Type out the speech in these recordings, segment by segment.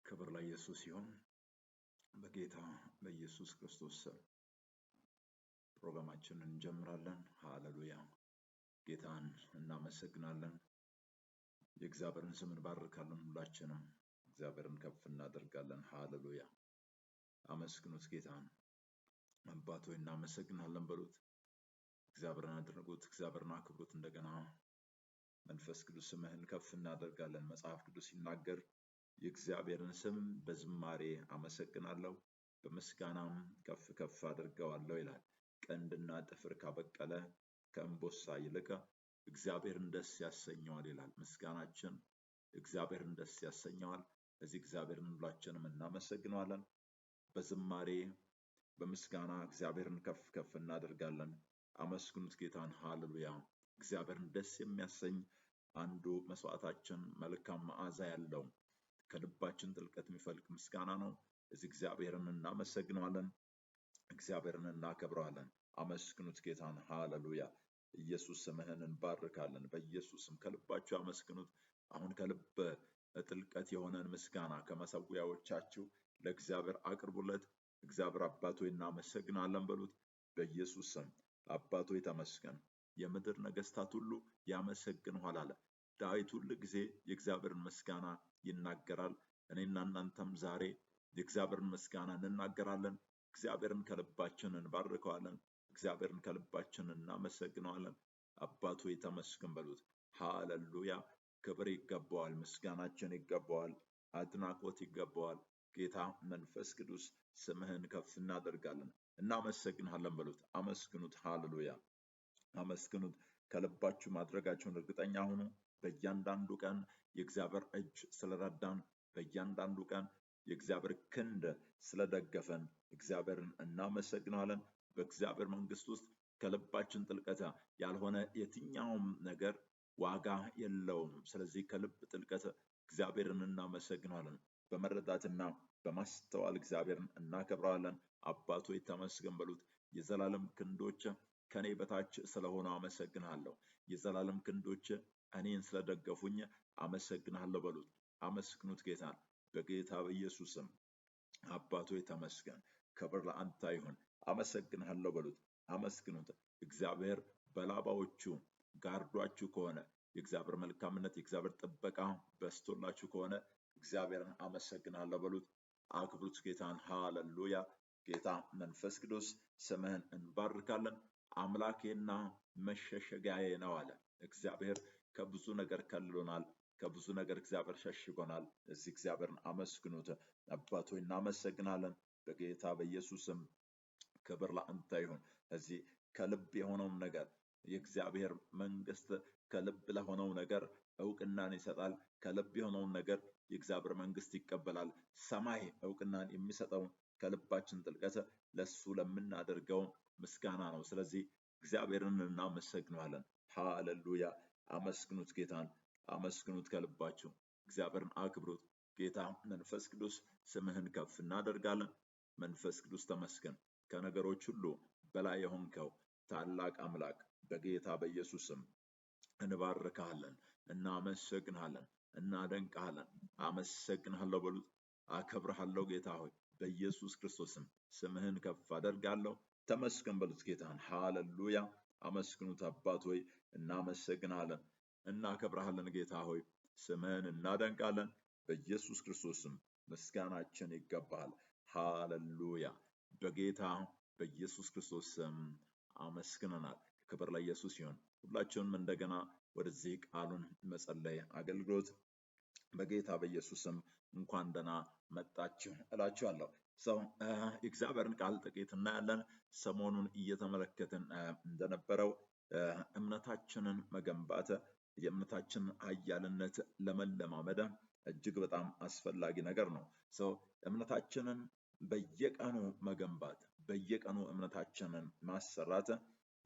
ክብር ለኢየሱስ ይሁን። በጌታ በኢየሱስ ክርስቶስ ስም ፕሮግራማችንን እንጀምራለን። ሃሌሉያ። ጌታን እናመሰግናለን። የእግዚአብሔርን ስም እንባርካለን። ሁላችንም እግዚአብሔርን ከፍ እናደርጋለን። ሃሌሉያ። አመስግኑት ጌታን። አባት ሆይ እናመሰግናለን በሉት። እግዚአብሔርን አድርጉት፣ እግዚአብሔርን አክብሩት። እንደገና መንፈስ ቅዱስ ስምህን ከፍ እናደርጋለን። መጽሐፍ ቅዱስ ሲናገር የእግዚአብሔርን ስም በዝማሬ አመሰግናለሁ በምስጋናም ከፍ ከፍ አድርገዋለሁ ይላል። ቀንድና ጥፍር ካበቀለ ከእንቦሳ ይልቅ እግዚአብሔርን ደስ ያሰኘዋል ይላል። ምስጋናችን እግዚአብሔርን ደስ ያሰኘዋል። እዚህ እግዚአብሔርን ሁላችንም እናመሰግነዋለን። በዝማሬ በምስጋና እግዚአብሔርን ከፍ ከፍ እናደርጋለን። አመስግኑት ጌታን። ሃሌሉያ። እግዚአብሔርን ደስ የሚያሰኝ አንዱ መስዋዕታችን መልካም መዓዛ ያለው ከልባችን ጥልቀት የሚፈልቅ ምስጋና ነው። እዚህ እግዚአብሔርን እናመሰግነዋለን፣ እግዚአብሔርን እናከብረዋለን። አመስግኑት ጌታን። ሃሌሉያ። ኢየሱስ ስምህን እንባርካለን። በኢየሱስም ከልባችሁ አመስግኑት። አሁን ከልብ ጥልቀት የሆነን ምስጋና ከመሰዊያዎቻችሁ ለእግዚአብሔር አቅርቡለት። እግዚአብሔር አባት ሆይ እናመሰግናለን በሉት። በኢየሱስ ስም አባት ሆይ ተመስገን። የምድር ነገስታት ሁሉ ያመሰግኑሃል አለ ዳዊት። ሁል ጊዜ የእግዚአብሔርን ምስጋና ይናገራል። እኔና እናንተም ዛሬ የእግዚአብሔርን ምስጋና እንናገራለን። እግዚአብሔርን ከልባችን እንባርከዋለን። እግዚአብሔርን ከልባችን እናመሰግነዋለን። አባቱ ተመስገን በሉት። ሃሌሉያ። ክብር ይገባዋል፣ ምስጋናችን ይገባዋል፣ አድናቆት ይገባዋል። ጌታ መንፈስ ቅዱስ ስምህን ከፍ እናደርጋለን፣ እናመሰግናለን በሉት። አመስግኑት። ሃሌሉያ። አመስግኑት። ከልባችሁ ማድረጋችሁን እርግጠኛ ሁኑ። በእያንዳንዱ ቀን የእግዚአብሔር እጅ ስለረዳን፣ በእያንዳንዱ ቀን የእግዚአብሔር ክንድ ስለደገፈን እግዚአብሔርን እናመሰግናለን። በእግዚአብሔር መንግስት ውስጥ ከልባችን ጥልቀት ያልሆነ የትኛውም ነገር ዋጋ የለውም። ስለዚህ ከልብ ጥልቀት እግዚአብሔርን እናመሰግናለን። በመረዳትና በማስተዋል እግዚአብሔርን እናከብረዋለን። አባቶ ተመስገን በሉት። የዘላለም ክንዶች ከኔ በታች ስለሆነ አመሰግናለሁ። የዘላለም ክንዶች እኔን ስለደገፉኝ አመሰግናለሁ በሉት። አመስግኑት ጌታን። በጌታ በኢየሱስም አባቶ ተመስገን። ክብር ለአንተ ይሁን። አመሰግናለሁ በሉት። አመስግኑት። እግዚአብሔር በላባዎቹ ጋርዷችሁ ከሆነ የእግዚአብሔር መልካምነት የእግዚአብሔር ጥበቃ በስቶላችሁ ከሆነ እግዚአብሔርን አመሰግናለሁ በሉት። አክብሩት ጌታን። ሃሌሉያ። ጌታ መንፈስ ቅዱስ ስምህን እንባርካለን። አምላኬና መሸሸጊያዬ ነው አለ እግዚአብሔር። ከብዙ ነገር ከልሎናል፣ ከብዙ ነገር እግዚአብሔር ሸሽጎናል። እዚህ እግዚአብሔርን አመስግኑት። አባቶ እናመሰግናለን። በጌታ በኢየሱስም ክብር ለአንተ ይሁን። እዚህ ከልብ የሆነውን ነገር የእግዚአብሔር መንግስት ከልብ ለሆነው ነገር እውቅናን ይሰጣል። ከልብ የሆነውን ነገር የእግዚአብሔር መንግስት ይቀበላል። ሰማይ እውቅናን የሚሰጠው ከልባችን ጥልቀት ለሱ ለምናደርገው ምስጋና ነው። ስለዚህ እግዚአብሔርን እናመሰግናለን። ሃሌሉያ። አመስግኑት ጌታን። አመስግኑት ከልባችሁ። እግዚአብሔርን አክብሩት። ጌታ መንፈስ ቅዱስ ስምህን ከፍ እናደርጋለን። መንፈስ ቅዱስ ተመስገን። ከነገሮች ሁሉ በላይ የሆንከው ታላቅ አምላክ በጌታ በኢየሱስም እንባርካለን፣ እናመሰግናለን፣ እናደንቃለን። አመሰግናለሁ በሉት። አከብርሃለሁ ጌታ ሆይ በኢየሱስ ክርስቶስም ስምህን ከፍ አደርጋለሁ። ተመስገን በሉት ጌታን። ሃሌሉያ። አመስግኑት። አባት ሆይ እናመሰግናለን፣ እናከብርሃለን። ጌታ ሆይ ስምህን እናደንቃለን። በኢየሱስ ክርስቶስም ምስጋናችን ይገባል። ሃሌሉያ። በጌታ በኢየሱስ ክርስቶስ ስም አመስግነናል። ክብር ለኢየሱስ ይሁን። ሁላችንም እንደገና ወደዚህ ቃሉን መጸለይ አገልግሎት በጌታ በኢየሱስም እንኳን ደህና መጣችሁ እላችኋለሁ። የእግዚአብሔርን ቃል ጥቂት እናያለን። ሰሞኑን እየተመለከትን እንደነበረው እምነታችንን መገንባት፣ የእምነታችንን ኃያልነት ለመለማመድ እጅግ በጣም አስፈላጊ ነገር ነው። እምነታችንን በየቀኑ መገንባት፣ በየቀኑ እምነታችንን ማሰራት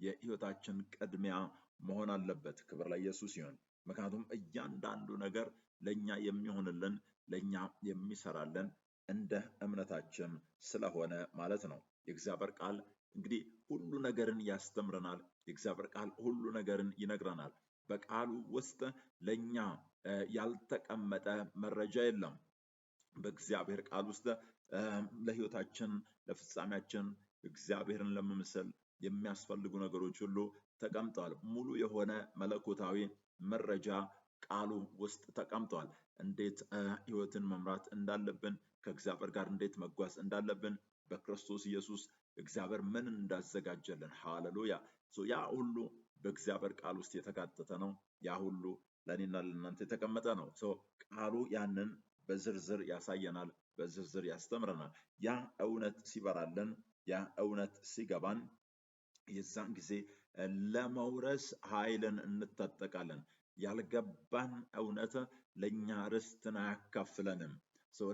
የህይወታችን ቅድሚያ መሆን አለበት። ክብር ለኢየሱስ ይሁን። ምክንያቱም እያንዳንዱ ነገር ለኛ የሚሆንልን፣ ለኛ የሚሰራልን እንደ እምነታችን ስለሆነ ማለት ነው። የእግዚአብሔር ቃል እንግዲህ ሁሉ ነገርን ያስተምረናል። የእግዚአብሔር ቃል ሁሉ ነገርን ይነግረናል። በቃሉ ውስጥ ለኛ ያልተቀመጠ መረጃ የለም። በእግዚአብሔር ቃል ውስጥ ለህይወታችን ለፍጻሜያችን እግዚአብሔርን ለመምሰል የሚያስፈልጉ ነገሮች ሁሉ ተቀምጠዋል። ሙሉ የሆነ መለኮታዊ መረጃ ቃሉ ውስጥ ተቀምጧል። እንዴት ህይወትን መምራት እንዳለብን፣ ከእግዚአብሔር ጋር እንዴት መጓዝ እንዳለብን፣ በክርስቶስ ኢየሱስ እግዚአብሔር ምን እንዳዘጋጀልን። ሃሌሉያ! ያ ሁሉ በእግዚአብሔር ቃል ውስጥ የተካተተ ነው። ያ ሁሉ ለእኔና ለእናንተ የተቀመጠ ነው። ቃሉ ያንን በዝርዝር ያሳየናል፣ በዝርዝር ያስተምረናል። ያ እውነት ሲበራልን፣ ያ እውነት ሲገባን የዛን ጊዜ ለመውረስ ኃይልን እንታጠቃለን። ያልገባን እውነት ለኛ ርስትን አያካፍለንም።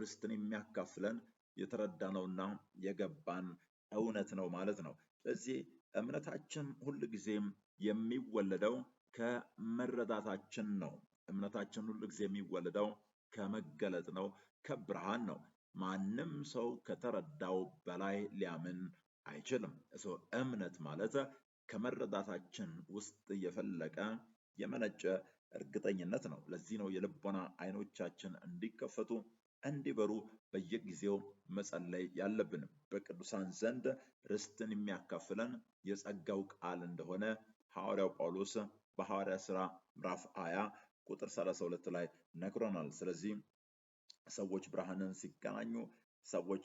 ርስትን የሚያካፍለን የተረዳነውና የገባን እውነት ነው ማለት ነው። ስለዚህ እምነታችን ሁልጊዜም የሚወለደው ከመረዳታችን ነው። እምነታችን ሁልጊዜ የሚወለደው ከመገለጥ ነው፣ ከብርሃን ነው። ማንም ሰው ከተረዳው በላይ ሊያምን አይችልም። እምነት ማለት ከመረዳታችን ውስጥ የፈለቀ የመነጨ እርግጠኝነት ነው። ለዚህ ነው የልቦና አይኖቻችን እንዲከፈቱ እንዲበሩ በየጊዜው መጸለይ ያለብን። በቅዱሳን ዘንድ ርስትን የሚያካፍለን የጸጋው ቃል እንደሆነ ሐዋርያው ጳውሎስ በሐዋርያ ሥራ ምዕራፍ 20 ቁጥር 32 ላይ ነግሮናል። ስለዚህ ሰዎች ብርሃንን ሲገናኙ፣ ሰዎች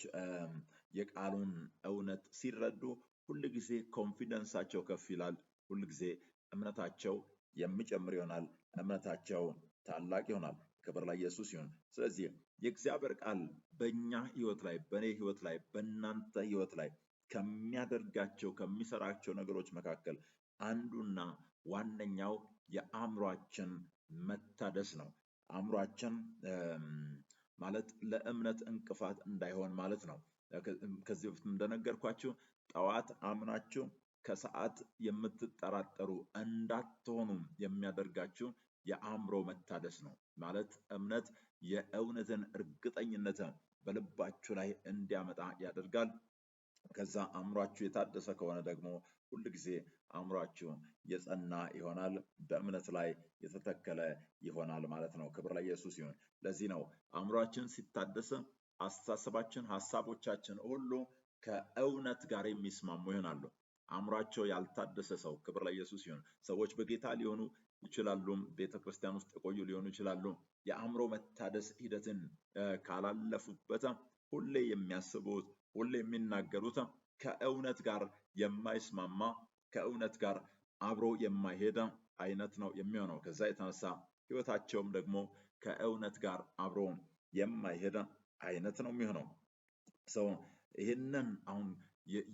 የቃሉን እውነት ሲረዱ ሁልጊዜ ኮንፊደንሳቸው ከፍ ይላል። ሁልጊዜ እምነታቸው የሚጨምር ይሆናል። እምነታቸው ታላቅ ይሆናል። ክብር ለኢየሱስ ይሁን። ስለዚህ የእግዚአብሔር ቃል በእኛ ህይወት ላይ፣ በእኔ ህይወት ላይ፣ በእናንተ ህይወት ላይ ከሚያደርጋቸው ከሚሰራቸው ነገሮች መካከል አንዱና ዋነኛው የአእምሯችን መታደስ ነው። አእምሯችን ማለት ለእምነት እንቅፋት እንዳይሆን ማለት ነው። ከዚህ በፊት እንደነገርኳችሁ ጠዋት አምናችሁ ከሰዓት የምትጠራጠሩ እንዳትሆኑ የሚያደርጋችሁ የአእምሮ መታደስ ነው። ማለት እምነት የእውነትን እርግጠኝነት በልባችሁ ላይ እንዲያመጣ ያደርጋል። ከዛ አእምሯችሁ የታደሰ ከሆነ ደግሞ ሁልጊዜ አእምሯችሁ የጸና ይሆናል፣ በእምነት ላይ የተተከለ ይሆናል ማለት ነው። ክብር ለኢየሱስ ይሁን። ለዚህ ነው አእምሯችን ሲታደስ አስተሳሰባችን፣ ሀሳቦቻችን ሁሉ ከእውነት ጋር የሚስማሙ ይሆናሉ። አእምሯቸው ያልታደሰ ሰው፣ ክብር ለኢየሱስ ይሁን። ሰዎች በጌታ ሊሆኑ ይችላሉ፣ ቤተክርስቲያን ውስጥ የቆዩ ሊሆኑ ይችላሉ። የአእምሮ መታደስ ሂደትን ካላለፉበት ሁሌ የሚያስቡት፣ ሁሌ የሚናገሩት ከእውነት ጋር የማይስማማ፣ ከእውነት ጋር አብሮ የማይሄድ አይነት ነው የሚሆነው። ከዛ የተነሳ ህይወታቸውም ደግሞ ከእውነት ጋር አብሮ የማይሄድ አይነት ነው የሚሆነው። ይህንን አሁን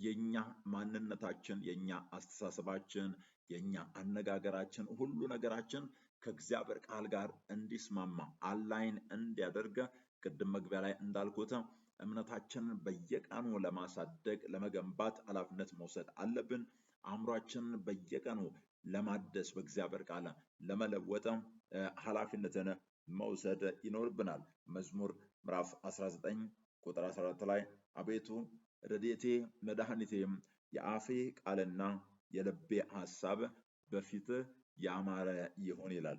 የኛ ማንነታችን፣ የኛ አስተሳሰባችን፣ የኛ አነጋገራችን፣ ሁሉ ነገራችን ከእግዚአብሔር ቃል ጋር እንዲስማማ አላይን እንዲያደርግ ቅድም መግቢያ ላይ እንዳልኩት እምነታችንን በየቀኑ ለማሳደግ ለመገንባት ኃላፊነት መውሰድ አለብን። አእምሯችንን በየቀኑ ለማደስ በእግዚአብሔር ቃል ለመለወጥ ኃላፊነትን መውሰድ ይኖርብናል። መዝሙር ምዕራፍ 19 ቁጥር 14 ላይ አቤቱ ረድኤቴ መድኃኒቴም የአፌ ቃልና የልቤ ሐሳብ በፊትህ ያማረ ይሁን ይላል።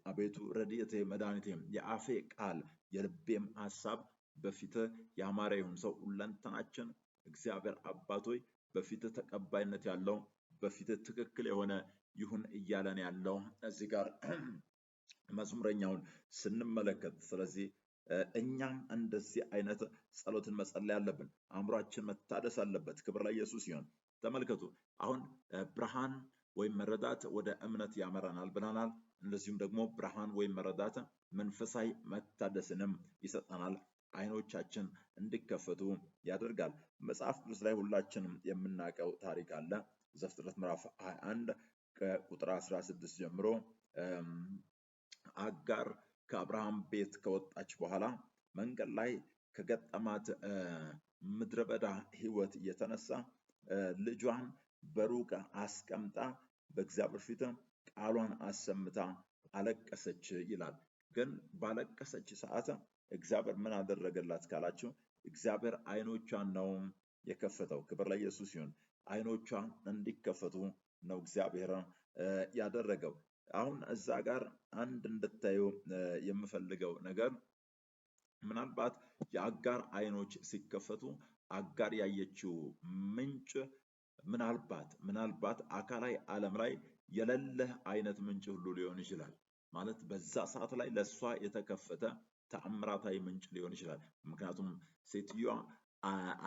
አቤቱ ረድኤቴ መድኃኒቴም የአፌ ቃል የልቤም ሐሳብ በፊትህ ያማረ ይሁን። ሰው ሁለንተናችን እግዚአብሔር አባቶይ በፊትህ ተቀባይነት ያለው፣ በፊትህ ትክክል የሆነ ይሁን እያለን ያለው እዚህ ጋር መዝሙረኛውን ስንመለከት፣ ስለዚህ እኛም እንደዚህ አይነት ጸሎትን መጸለይ አለብን። አእምሯችን መታደስ አለበት። ክብር ለኢየሱስ ይሁን። ተመልከቱ፣ አሁን ብርሃን ወይም መረዳት ወደ እምነት ያመራናል ብለናል። እንደዚሁም ደግሞ ብርሃን ወይም መረዳት መንፈሳዊ መታደስንም ይሰጠናል፣ አይኖቻችን እንዲከፈቱ ያደርጋል። መጽሐፍ ቅዱስ ላይ ሁላችንም የምናውቀው ታሪክ አለ። ዘፍጥረት ምዕራፍ 21 ከቁጥር 16 ጀምሮ አጋር ከአብርሃም ቤት ከወጣች በኋላ መንገድ ላይ ከገጠማት ምድረ በዳ ህይወት የተነሳ ልጇን በሩቅ አስቀምጣ በእግዚአብሔር ፊት ቃሏን አሰምታ አለቀሰች ይላል። ግን ባለቀሰች ሰዓት እግዚአብሔር ምን አደረገላት ካላችሁ፣ እግዚአብሔር አይኖቿን ነው የከፈተው። ክብር ለኢየሱስ ይሁን። አይኖቿ እንዲከፈቱ ነው እግዚአብሔር ያደረገው። አሁን እዛ ጋር አንድ እንድታዩ የምፈልገው ነገር ምናልባት የአጋር አይኖች ሲከፈቱ አጋር ያየችው ምንጭ ምናልባት አካላዊ ዓለም ላይ የሌለ አይነት ምንጭ ሁሉ ሊሆን ይችላል። ማለት በዛ ሰዓት ላይ ለእሷ የተከፈተ ተአምራታዊ ምንጭ ሊሆን ይችላል። ምክንያቱም ሴትዮዋ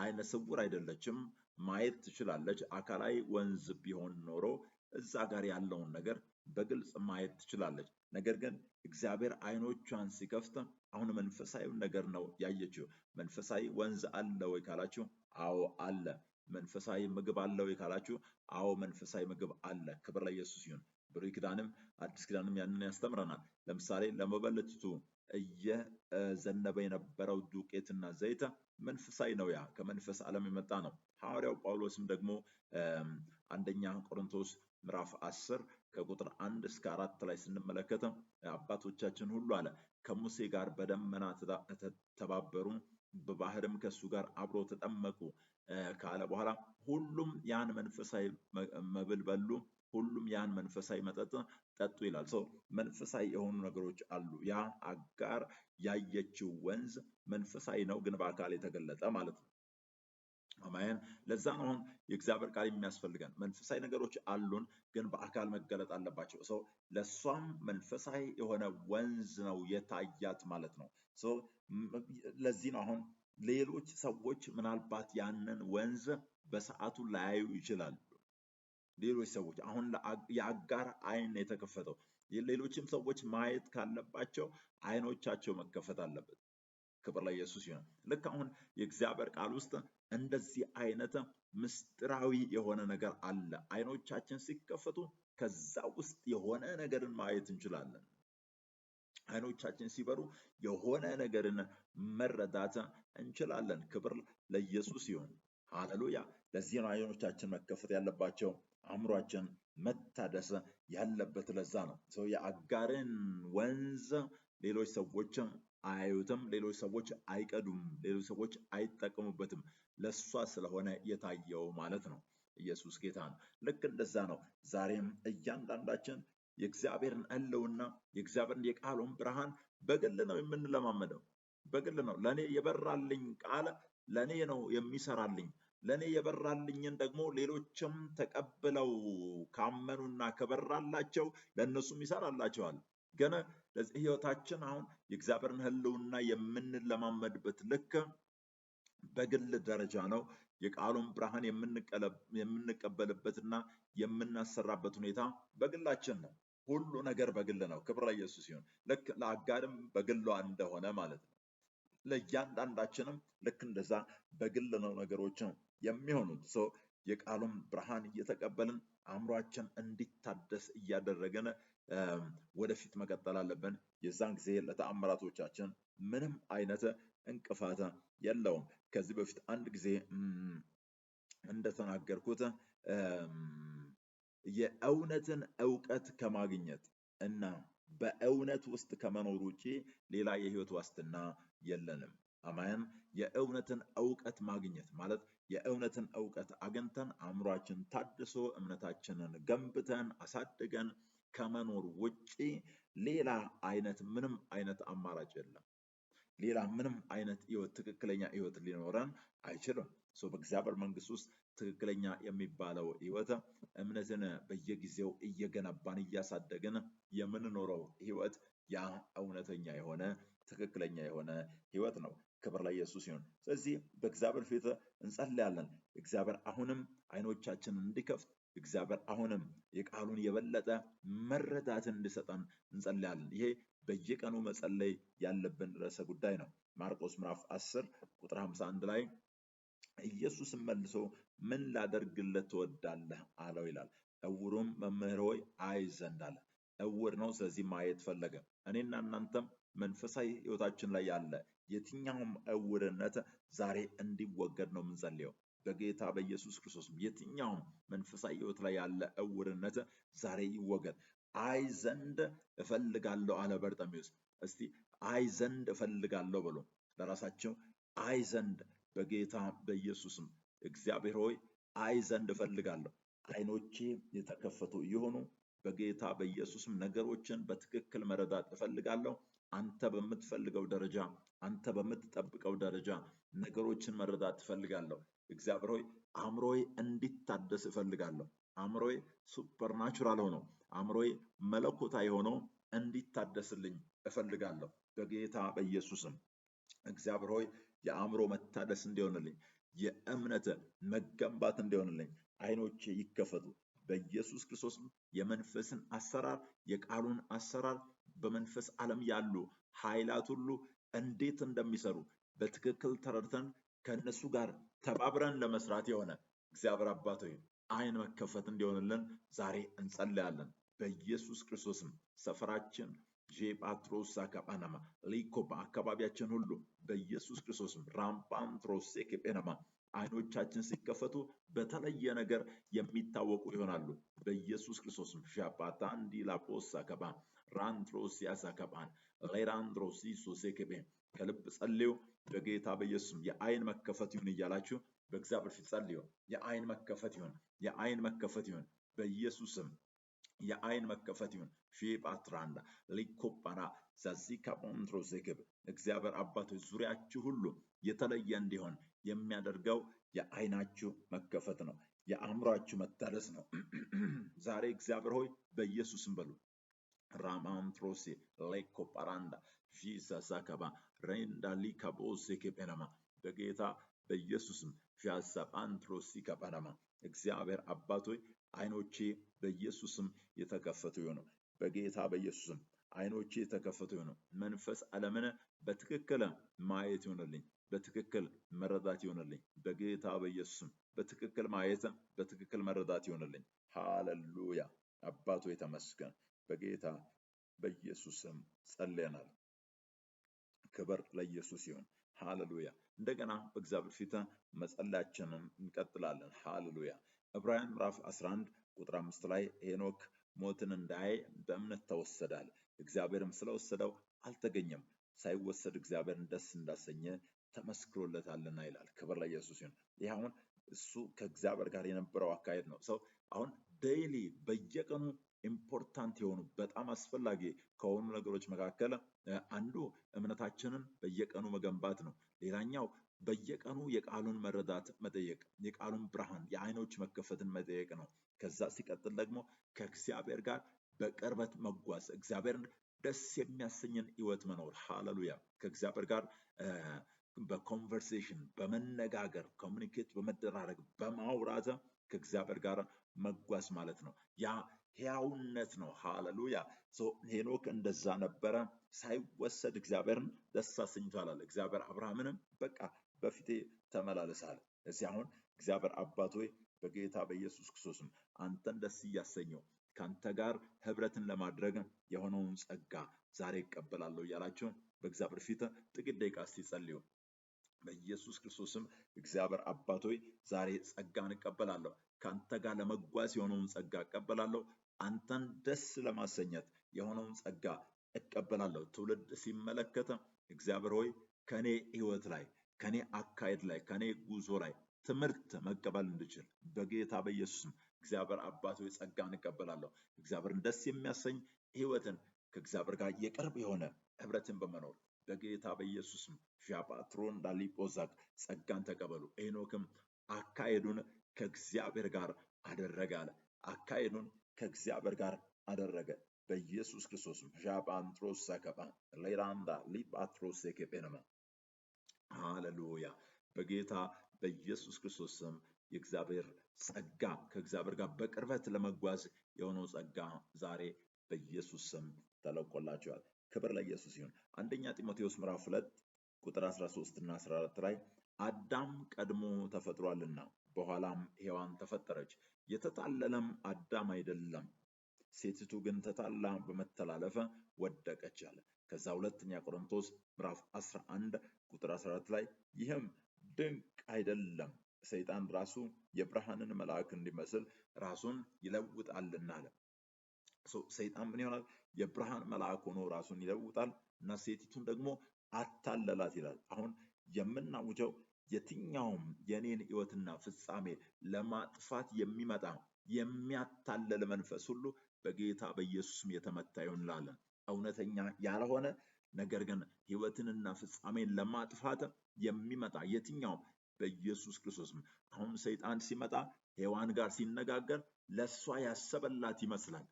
አይነ ስውር አይደለችም፣ ማየት ትችላለች። አካላዊ ወንዝ ቢሆን ኖሮ እዛ ጋር ያለውን ነገር በግልጽ ማየት ትችላለች። ነገር ግን እግዚአብሔር አይኖቿን ሲከፍት አሁን መንፈሳዊ ነገር ነው ያየችው። መንፈሳዊ ወንዝ አለ ወይ ካላችሁ፣ አዎ አለ። መንፈሳዊ ምግብ አለ ወይ ካላችሁ፣ አዎ መንፈሳዊ ምግብ አለ። ክብር ለኢየሱስ ይሁን። ብሉይ ኪዳንም አዲስ ኪዳንም ያንን ያስተምረናል። ለምሳሌ ለመበለቲቱ እየዘነበ የነበረው ዱቄትና ዘይት መንፈሳዊ ነው። ያ ከመንፈስ ዓለም የመጣ ነው። ሐዋርያው ጳውሎስም ደግሞ አንደኛ ቆሮንቶስ ምዕራፍ 10 ከቁጥር 1 እስከ 4 ላይ ስንመለከት አባቶቻችን ሁሉ አለ ከሙሴ ጋር በደመና ተባበሩ፣ በባህርም ከሱ ጋር አብሮ ተጠመቁ ካለ በኋላ ሁሉም ያን መንፈሳዊ መብል በሉ፣ ሁሉም ያን መንፈሳዊ መጠጥ ጠጡ ይላል። ሰው መንፈሳዊ የሆኑ ነገሮች አሉ። ያ አጋር ያየችው ወንዝ መንፈሳዊ ነው፣ ግን በአካል የተገለጠ ማለት ነው። አሜን። ለዛ ነው አሁን የእግዚአብሔር ቃል የሚያስፈልገን። መንፈሳዊ ነገሮች አሉን፣ ግን በአካል መገለጥ አለባቸው። ሰው ለሷም መንፈሳዊ የሆነ ወንዝ ነው የታያት ማለት ነው። ለዚህ ነው አሁን ሌሎች ሰዎች ምናልባት ያንን ወንዝ በሰዓቱ ላያዩ ይችላሉ። ሌሎች ሰዎች አሁን የአጋር አይን የተከፈተው፣ ሌሎችም ሰዎች ማየት ካለባቸው አይኖቻቸው መከፈት አለበት። ክብር ለኢየሱስ ይሁን። ልክ አሁን የእግዚአብሔር ቃል ውስጥ እንደዚህ አይነት ምስጢራዊ የሆነ ነገር አለ። አይኖቻችን ሲከፈቱ ከዛ ውስጥ የሆነ ነገርን ማየት እንችላለን። አይኖቻችን ሲበሩ የሆነ ነገርን መረዳት እንችላለን። ክብር ለኢየሱስ ይሁን። ሃሌሉያ። ለዚህ ነው አይኖቻችን መከፈት ያለባቸው፣ አእምሯችን መታደስ ያለበት። ለዛ ነው ሰው የአጋርን ወንዝ ሌሎች ሰዎች አያዩትም፣ ሌሎች ሰዎች አይቀዱም፣ ሌሎች ሰዎች አይጠቀሙበትም። ለሷ ስለሆነ የታየው ማለት ነው። ኢየሱስ ጌታ ነው። ልክ እንደዛ ነው ዛሬም እያንዳንዳችን የእግዚአብሔርን ሕልውና የእግዚአብሔርን የቃሉን ብርሃን በግል ነው የምንለማመደው። በግል ነው። ለኔ የበራልኝ ቃል ለኔ ነው የሚሰራልኝ። ለኔ የበራልኝን ደግሞ ሌሎችም ተቀብለው ካመኑና ከበራላቸው ለእነሱም ይሰራላቸዋል። ገና ለዚህ ህይወታችን አሁን የእግዚአብሔርን ሕልውና የምንለማመድበት ልክ በግል ደረጃ ነው። የቃሉን ብርሃን የምንቀበልበትና የምናሰራበት ሁኔታ በግላችን ነው። ሁሉ ነገር በግል ነው። ክብር ለኢየሱስ ይሁን። ልክ ለአጋርም በግሏ እንደሆነ ማለት ነው። ለእያንዳንዳችንም ልክ እንደዛ በግል ነው ነገሮች የሚሆኑት። የቃሉን ብርሃን እየተቀበልን አእምሯችን እንዲታደስ እያደረገን ወደፊት መቀጠል አለብን። የዛን ጊዜ ለተአምራቶቻችን ምንም አይነት እንቅፋት የለውም። ከዚህ በፊት አንድ ጊዜ እንደተናገርኩት የእውነትን እውቀት ከማግኘት እና በእውነት ውስጥ ከመኖር ውጪ ሌላ የህይወት ዋስትና የለንም። አሜን። የእውነትን እውቀት ማግኘት ማለት የእውነትን እውቀት አግኝተን አእምሯችን ታድሶ እምነታችንን ገንብተን አሳድገን ከመኖር ውጪ ሌላ አይነት ምንም አይነት አማራጭ የለም። ሌላ ምንም አይነት ህይወት ትክክለኛ ህይወት ሊኖረን አይችልም። በእግዚአብሔር መንግስት ውስጥ ትክክለኛ የሚባለው ህይወት እምነትን በየጊዜው እየገነባን እያሳደግን የምንኖረው ህይወት ያ እውነተኛ የሆነ ትክክለኛ የሆነ ህይወት ነው። ክብር ለኢየሱስ ይሁን። ስለዚህ በእግዚአብሔር ፊት እንጸልያለን። እግዚአብሔር አሁንም አይኖቻችንን እንዲከፍት፣ እግዚአብሔር አሁንም የቃሉን የበለጠ መረዳትን እንዲሰጠን እንጸልያለን። ይሄ በየቀኑ መጸለይ ያለብን ርዕሰ ጉዳይ ነው። ማርቆስ ምዕራፍ 10 ቁጥር 51 ላይ ኢየሱስም መልሶ ምን ላደርግለት ትወዳለህ አለው ይላል። እውሩም መምህር ሆይ አይ ዘንድ አለ። እውር ነው፣ ስለዚህ ማየት ፈለገ። እኔና እናንተም መንፈሳዊ ህይወታችን ላይ ያለ የትኛውም እውርነት ዛሬ እንዲወገድ ነው የምንጸልየው በጌታ በኢየሱስ ክርስቶስ። የትኛውም መንፈሳዊ ህይወት ላይ ያለ እውርነት ዛሬ ይወገድ። አይ ዘንድ እፈልጋለሁ አለ በርጤሜዎስ። እስቲ አይ ዘንድ እፈልጋለሁ ብሎ ለራሳቸው አይ ዘንድ በጌታ በኢየሱስም እግዚአብሔር ሆይ አይ ዘንድ እፈልጋለሁ። አይኖቼ የተከፈቱ ይሆኑ በጌታ በኢየሱስም ነገሮችን በትክክል መረዳት እፈልጋለሁ። አንተ በምትፈልገው ደረጃ፣ አንተ በምትጠብቀው ደረጃ ነገሮችን መረዳት እፈልጋለሁ። እግዚአብሔር ሆይ አእምሮዬ እንዲታደስ እፈልጋለሁ። አእምሮዬ ሱፐርናቹራል ሆኖ፣ አእምሮዬ መለኮታዊ ሆኖ እንዲታደስልኝ እፈልጋለሁ በጌታ በኢየሱስም። እግዚአብሔር ሆይ የአእምሮ መታደስ እንዲሆንልኝ፣ የእምነት መገንባት እንዲሆንልኝ አይኖቼ ይከፈቱ በኢየሱስ ክርስቶስም። የመንፈስን አሰራር፣ የቃሉን አሰራር፣ በመንፈስ ዓለም ያሉ ኃይላት ሁሉ እንዴት እንደሚሰሩ በትክክል ተረድተን ከእነሱ ጋር ተባብረን ለመስራት የሆነ እግዚአብሔር አባት ሆይ አይን መከፈት እንዲሆንልን ዛሬ እንጸልያለን በኢየሱስ ክርስቶስም። ሰፈራችን ጄፓትሮሳ ካፓናማ ሊኮ በአካባቢያችን ሁሉ በኢየሱስ ክርስቶስም ራምፓንትሮሴ ኬጴናማ አይኖቻችን ሲከፈቱ በተለየ ነገር የሚታወቁ ይሆናሉ በኢየሱስ ክርስቶስም። ሻፓታ እንዲ ላፖሳ ከባ ራንትሮሲያሳ ከባን ሌራንድሮሲሶ ሴኬቤ ከልብ ጸልዩ በጌታ በኢየሱስም። የአይን መከፈት ይሁን እያላችሁ በእግዚአብሔር ፊት ጸልዩ። የአይን መከፈት ይሁን፣ የአይን መከፈት ይሁን በኢየሱስም። የአይን መከፈት ይሁን። ሺፓትራንዳ ሊኮፓና ዛዚካ ፖንትሮሴክብ እግዚአብሔር አባቶች ዙሪያችሁ ሁሉ የተለየ እንዲሆን የሚያደርገው የአይናችሁ መከፈት ነው። የአእምሯችሁ መታደስ ነው። ዛሬ እግዚአብሔር ሆይ በኢየሱስም በሉ ራማንትሮሴ ሌኮፓራንዳ ዢሳሳከባ ሬንዳ ሊካቦሴ ኬጴናማ በጌታ በኢየሱስም ዣሳጳንትሮሲ ከጳናማ እግዚአብሔር አባቶይ አይኖቼ በኢየሱስም የተከፈቱ ይሆኑ። በጌታ በኢየሱስም አይኖቼ የተከፈቱ ይሆኑ። መንፈስ ዓለምን በትክክል ማየት ይሆንልኝ፣ በትክክል መረዳት ይሆንልኝ። በጌታ በኢየሱስም በትክክል ማየት፣ በትክክል መረዳት ይሆንልኝ። ሃሌሉያ አባቶ የተመስገን። በጌታ በኢየሱስም ጸልየናል። ክብር ለኢየሱስ ይሁን። ሃሌሉያ። እንደገና በእግዚአብሔር ፊት መጸለያችንን እንቀጥላለን። ሃሌሉያ። ዕብራውያን ምዕራፍ 11 ቁጥር 5 ላይ ሄኖክ ሞትን እንዳያይ በእምነት ተወሰዳል፣ እግዚአብሔርም ስለወሰደው አልተገኘም፣ ሳይወሰድ እግዚአብሔርን ደስ እንዳሰኘ ተመስክሮለታልና ይላል። ክብር ለኢየሱስ ይሁን። ይህ አሁን እሱ ከእግዚአብሔር ጋር የነበረው አካሄድ ነው። ሰው አሁን ዴይሊ በየቀኑ ኢምፖርታንት የሆኑ በጣም አስፈላጊ ከሆኑ ነገሮች መካከል አንዱ እምነታችንን በየቀኑ መገንባት ነው። ሌላኛው በየቀኑ የቃሉን መረዳት መጠየቅ፣ የቃሉን ብርሃን፣ የአይኖች መከፈትን መጠየቅ ነው። ከዛ ሲቀጥል ደግሞ ከእግዚአብሔር ጋር በቅርበት መጓዝ፣ እግዚአብሔርን ደስ የሚያሰኝን ህይወት መኖር። ሃሌሉያ። ከእግዚአብሔር ጋር በኮንቨርሴሽን በመነጋገር ኮሚኒኬት በመደራረግ በማውራት ከእግዚአብሔር ጋር መጓዝ ማለት ነው። ያ ሕያውነት ነው። ሃሌሉያ። ሄኖክ እንደዛ ነበረ፣ ሳይወሰድ እግዚአብሔርን ደስ አሰኝቷል አለ። እግዚአብሔር አብርሃምንም በቃ በፊቴ ተመላለሳል። እዚህ አሁን እግዚአብሔር አባት ሆይ በጌታ በኢየሱስ ክርስቶስም አንተን ደስ እያሰኘው ከአንተ ጋር ህብረትን ለማድረግ የሆነውን ጸጋ ዛሬ ይቀበላለሁ እያላችሁ በእግዚአብሔር ፊት ጥቂት ደቂቃ እስቲ ጸልዩ። በኢየሱስ ክርስቶስም እግዚአብሔር አባት ሆይ ዛሬ ጸጋን እቀበላለሁ። ከአንተ ጋር ለመጓዝ የሆነውን ጸጋ እቀበላለሁ። አንተን ደስ ለማሰኘት የሆነውን ጸጋ እቀበላለሁ። ትውልድ ሲመለከት እግዚአብሔር ሆይ ከኔ ህይወት ላይ፣ ከኔ አካሄድ ላይ፣ ከኔ ጉዞ ላይ ትምህርት መቀበል እንድችል በጌታ በኢየሱስም እግዚአብሔር አባት ሆይ ጸጋን እቀበላለሁ። እግዚአብሔርን ደስ የሚያሰኝ ህይወትን ከእግዚአብሔር ጋር የቅርብ የሆነ ህብረትን በመኖር በጌታ በኢየሱስም ዣፓትሮን ዳሊፖዛክ ጸጋን ተቀበሉ። ሄኖክም አካሄዱን ከእግዚአብሔር ጋር አደረገ አለ። አካሄዱን ከእግዚአብሔር ጋር አደረገ በኢየሱስ ክርስቶስም ዣፓንትሮስ ሰከባ ሌራንዳ ሊፓትሮስ ሰከቤነማ ሃሌሉያ። በጌታ በኢየሱስ ክርስቶስ ስም የእግዚአብሔር ጸጋ ከእግዚአብሔር ጋር በቅርበት ለመጓዝ የሆነው ጸጋ ዛሬ በኢየሱስ ስም ተለቆላችኋል። ክብር ለኢየሱስ ይሁን። አንደኛ ጢሞቴዎስ ምዕራፍ 2 ቁጥር 13 እና 14 ላይ አዳም ቀድሞ ተፈጥሯልና በኋላም ሔዋን ተፈጠረች፣ የተታለለም አዳም አይደለም፣ ሴቲቱ ግን ተታላ በመተላለፍ ወደቀች አለ። ከዛ ሁለተኛ ቆሮንቶስ ምዕራፍ 11 ቁጥር 14 ላይ ይህም ድንቅ አይደለም፣ ሰይጣን ራሱ የብርሃንን መልአክ እንዲመስል ራሱን ይለውጣልና አለ። ሰይጣን ምን ይሆናል? የብርሃን መልአክ ሆኖ ራሱን ይለውጣል እና ሴቲቱን ደግሞ አታለላት ይላል። አሁን የምናውጀው የትኛውም የኔን ህይወትና ፍጻሜ ለማጥፋት የሚመጣ የሚያታለል መንፈስ ሁሉ በጌታ በኢየሱስም የተመታ ይሁን እንላለን። እውነተኛ ያልሆነ ነገር ግን ሕይወትንና ፍጻሜን ለማጥፋት የሚመጣ የትኛውም በኢየሱስ ክርስቶስ አሁን ሰይጣን ሲመጣ ሔዋን ጋር ሲነጋገር ለሷ ያሰበላት ይመስላል።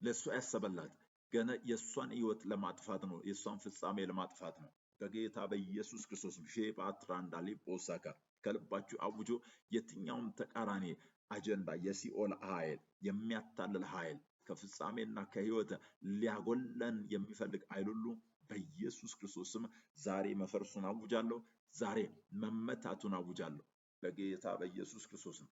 ለሷ ያሰበላት ገና የሷን ሕይወት ለማጥፋት ነው፣ የሷን ፍጻሜ ለማጥፋት ነው። በጌታ በኢየሱስ ክርስቶስ ሼባትራንዳ ሊጶሳካ ከልባችሁ አውጆ የትኛውም ተቃራኒ አጀንዳ የሲኦል ኃይል የሚያታልል ኃይል ከፍጻሜና ከሕይወት ሊያጎለን የሚፈልግ ኃይል ሁሉ በኢየሱስ ክርስቶስም ዛሬ መፈርሱን አውጃለሁ። ዛሬ መመታቱን አውጃለሁ። በጌታ በኢየሱስ ክርስቶስም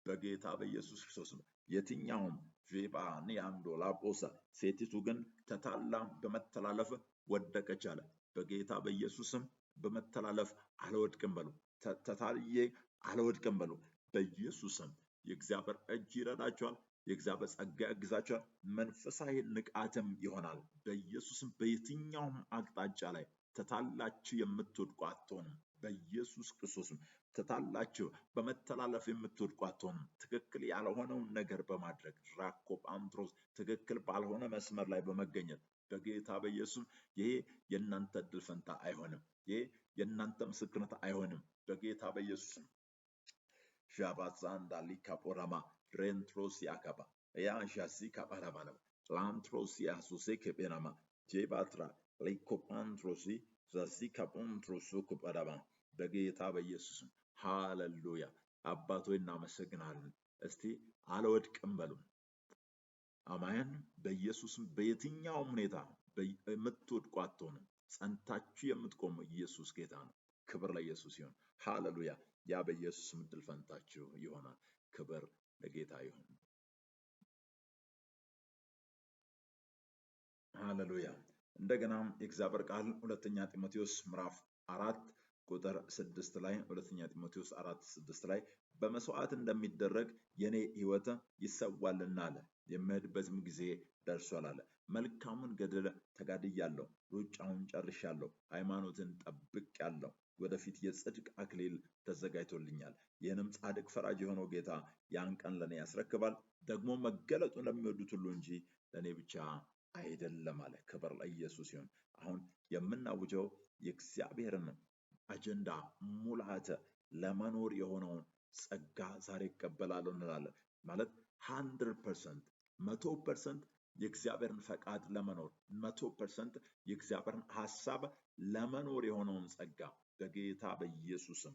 በጌታ በኢየሱስ ክርስቶስም የትኛውም ቬባኒያንዶ ላጶሳ ሴቲቱ ግን ተታላ በመተላለፍ ወደቀች አለ። በጌታ በኢየሱስም በመተላለፍ አልወድቅም በሉ። ተታልዬ አልወድቅም በሉ። በኢየሱስም የእግዚአብሔር እጅ ይረዳቸዋል። የእግዚአብሔር ጸጋ ያግዛቸዋል። መንፈሳዊ ንቃትም ይሆናል። በኢየሱስም በየትኛውም አቅጣጫ ላይ ተታላችሁ የምትወድቁ አትሆኑም። በኢየሱስ ክርስቶስም ተታላችሁ በመተላለፍ የምትወድቁ አትሆኑም። ትክክል ያልሆነውን ነገር በማድረግ ራኮብ አንትሮስ ትክክል ባልሆነ መስመር ላይ በመገኘት በጌታ በኢየሱስ ይሄ የእናንተ ዕድል ፈንታ አይሆንም። ይሄ የእናንተ ምስክርነት አይሆንም። በጌታ በኢየሱስ ዣባዛንዳ ሊካፖራማ ሬንትሮስ ያካባ ያሻሲ ካባራባለ ላንትሮስ ያሱሴ ከቤናማ ጄባትራ ሊኮፓንትሮሲ ዛሲ ካፖንትሮሱ ኩባዳባ በጌታ በኢየሱስ ሃሌሉያ። አባቶይ እናመሰግናለን። እስቲ አልወድቅም በሉ። አሜን። በኢየሱስም በየትኛውም ሁኔታ የምትወድቁ አትሆኑም። ጸንታችሁ የምትቆሙ ኢየሱስ ጌታ ነው። ክብር ለኢየሱስ ይሁን። ሃሌሉያ። ያ በኢየሱስም ዕድል ፈንታችሁ ይሆናል። ክብር ለጌታ ይሁን። ሃሌሉያ። እንደገናም የእግዚአብሔር ቃል ሁለተኛ ጢሞቴዎስ ምዕራፍ 4 ቁጥር 6 ላይ ሁለተኛ ጢሞቴዎስ 4:6 ላይ በመስዋዕት እንደሚደረግ የኔ ሕይወት ይሰዋልና አለ። የምሄድበትም ጊዜ ደርሷል አለ። መልካሙን ገድል ተጋድያለሁ፣ ሩጫውን ጨርሻለሁ፣ ሃይማኖትን ጠብቄአለሁ። ወደፊት የጽድቅ አክሊል ተዘጋጅቶልኛል። ይህንም ጻድቅ ፈራጅ የሆነው ጌታ ያን ቀን ለኔ ያስረክባል። ደግሞ መገለጡን ለሚወዱት ሁሉ እንጂ ለኔ ብቻ አይደለም አለ። ክብር ለኢየሱስ ይሁን። አሁን የምናውጀው የእግዚአብሔርን አጀንዳ ሙላት ለመኖር የሆነውን ጸጋ ዛሬ ይቀበላለሁ እንላለን። ማለት 100% 100% የእግዚአብሔርን ፈቃድ ለመኖር 100% የእግዚአብሔርን ሐሳብ ለመኖር የሆነውን ጸጋ በጌታ በኢየሱስም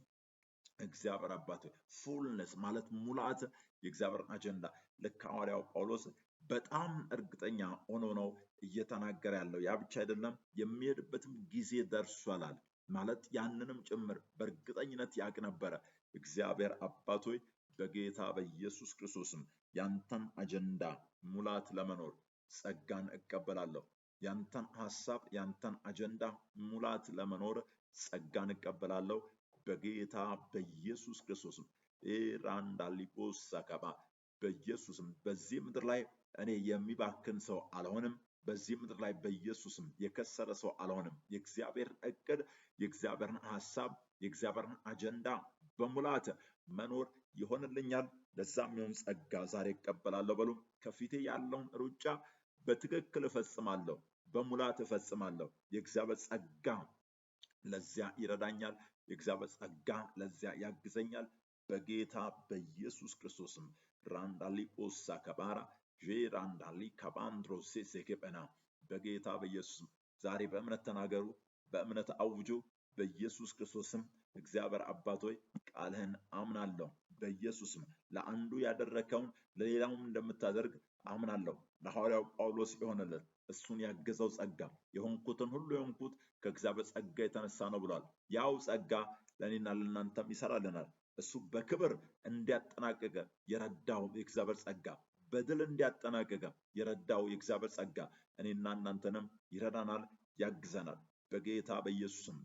እግዚአብሔር አባት ፉልነስ ማለት ሙላት የእግዚአብሔርን አጀንዳ ልክ ሐዋርያው ጳውሎስ በጣም እርግጠኛ ሆኖ ነው እየተናገረ ያለው። ያ ብቻ አይደለም፣ የሚሄድበትም ጊዜ ደርሷል ማለት ያንንም ጭምር በእርግጠኝነት ያውቅ ነበረ። እግዚአብሔር አባቶይ በጌታ በኢየሱስ ክርስቶስም ያንተን አጀንዳ ሙላት ለመኖር ጸጋን እቀበላለሁ። ያንተን ሐሳብ ያንተን አጀንዳ ሙላት ለመኖር ጸጋን እቀበላለሁ በጌታ በኢየሱስ ክርስቶስም ኢራንዳሊቦስ ሰከባ በኢየሱስም በዚህ ምድር ላይ እኔ የሚባክን ሰው አልሆንም። በዚህ ምድር ላይ በኢየሱስም የከሰረ ሰው አልሆንም። የእግዚአብሔርን እቅድ የእግዚአብሔርን ሐሳብ የእግዚአብሔርን አጀንዳ በሙላት መኖር ይሆንልኛል። ለዛም የሚሆን ጸጋ ዛሬ እቀበላለሁ በሉ። ከፊቴ ያለውን ሩጫ በትክክል እፈጽማለሁ፣ በሙላት እፈጽማለሁ። የእግዚአብሔር ጸጋ ለዚያ ይረዳኛል። የእግዚአብሔር ጸጋ ለዚያ ያግዘኛል። በጌታ በኢየሱስ ክርስቶስም ራንዳሊጶሳ ከባራ ራንዳሊ ካባንድሮሴ ሴኬበና በጌታ በኢየሱስም ዛሬ በእምነት ተናገሩ፣ በእምነት አውጁ። በኢየሱስ ክርስቶስም እግዚአብሔር አባቶይ ቃልህን አምናለሁ። በኢየሱስም ለአንዱ ያደረከውን ለሌላውም እንደምታደርግ አምናለሁ። ለሐዋርያው ጳውሎስ የሆነለት እሱን ያገዘው ጸጋ የሆንኩትን ሁሉ የሆንኩት ከእግዚአብሔር ጸጋ የተነሳ ነው ብሏል። ያው ጸጋ ለእኔና ለእናንተም ይሰራልናል። እሱ በክብር እንዲያጠናቅቀ የረዳው የእግዚአብሔር ጸጋ፣ በድል እንዲያጠናቅቀ የረዳው የእግዚአብሔር ጸጋ እኔና እናንተንም ይረዳናል፣ ያግዘናል። በጌታ በኢየሱስም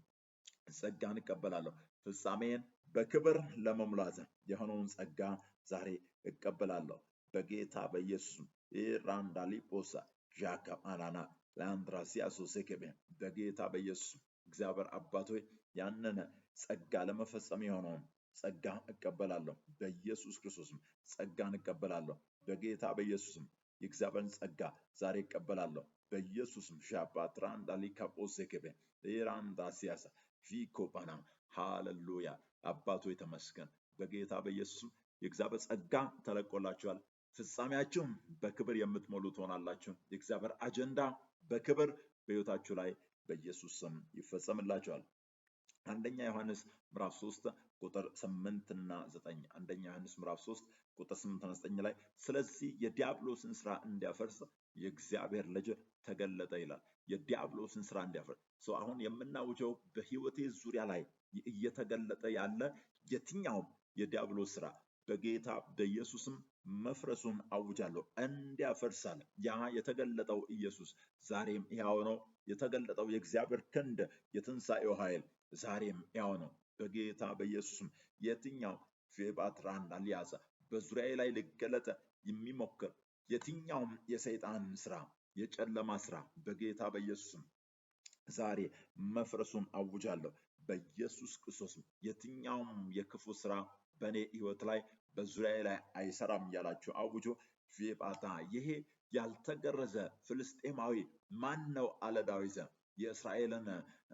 ጸጋን እቀበላለሁ። ፍጻሜን በክብር ለመሙላት የሆነውን ጸጋ ዛሬ እቀበላለሁ በጌታ በኢየሱስም ኢራንዳሊጶሳ ዣካማናና ለአንድራሲያ ሶሴኬቤ በጌታ በኢየሱስ እግዚአብሔር አባቶይ ያንን ጸጋ ለመፈጸም የሆነውን ጸጋ እቀበላለሁ። በኢየሱስ ክርስቶስም ጸጋን እቀበላለሁ። በጌታ በኢየሱስም የእግዚአብሔርን ጸጋ ዛሬ እቀበላለሁ። በኢየሱስም ሻፓትራንዳ ሊካፖሴከበ ኢራንዳ ሲያሳ ቪኮባና ሃሌሉያ። አባቶ የተመስገን። በጌታ በኢየሱስም የእግዚአብሔር ጸጋ ተለቆላችኋል። ፍጻሜያችሁም በክብር የምትሞሉ ትሆናላችሁ። የእግዚአብሔር አጀንዳ በክብር በሕይወታችሁ ላይ በኢየሱስ ስም ይፈጸምላችኋል። አንደኛ ዮሐንስ ምዕራፍ 3 ቁጥር 8 እና 9 አንደኛ ዮሐንስ ምዕራፍ 3 ቁጥር 8 እና 9 ላይ ስለዚህ የዲያብሎስን ስራ እንዲያፈርስ የእግዚአብሔር ልጅ ተገለጠ ይላል። የዲያብሎስን ስራ እንዲያፈርስ አሁን የምናውጀው በህይወቴ ዙሪያ ላይ እየተገለጠ ያለ የትኛውም የዲያብሎስ ስራ በጌታ በኢየሱስም መፍረሱን አውጃለሁ። እንዲያፈርሳል ያ የተገለጠው ኢየሱስ ዛሬም ሕያው ነው። የተገለጠው የእግዚአብሔር ክንድ የትንሣኤው ኃይል ዛሬም ሕያው ነው። በጌታ በኢየሱስም የትኛው ፌባትራን አሊያዛ በዙሪያዬ ላይ ሊገለጥ የሚሞክር የትኛውም የሰይጣን ስራ የጨለማ ስራ በጌታ በኢየሱስም ዛሬ መፍረሱን አውጃለሁ። በኢየሱስ ክርስቶስም የትኛውም የክፉ ስራ በእኔ ህይወት ላይ በዙሪያዬ ላይ አይሰራም እያላችሁ አውጆ ፌባታ ይሄ ያልተገረዘ ፍልስጤማዊ ማን ነው አለ ዳዊት። የእስራኤልን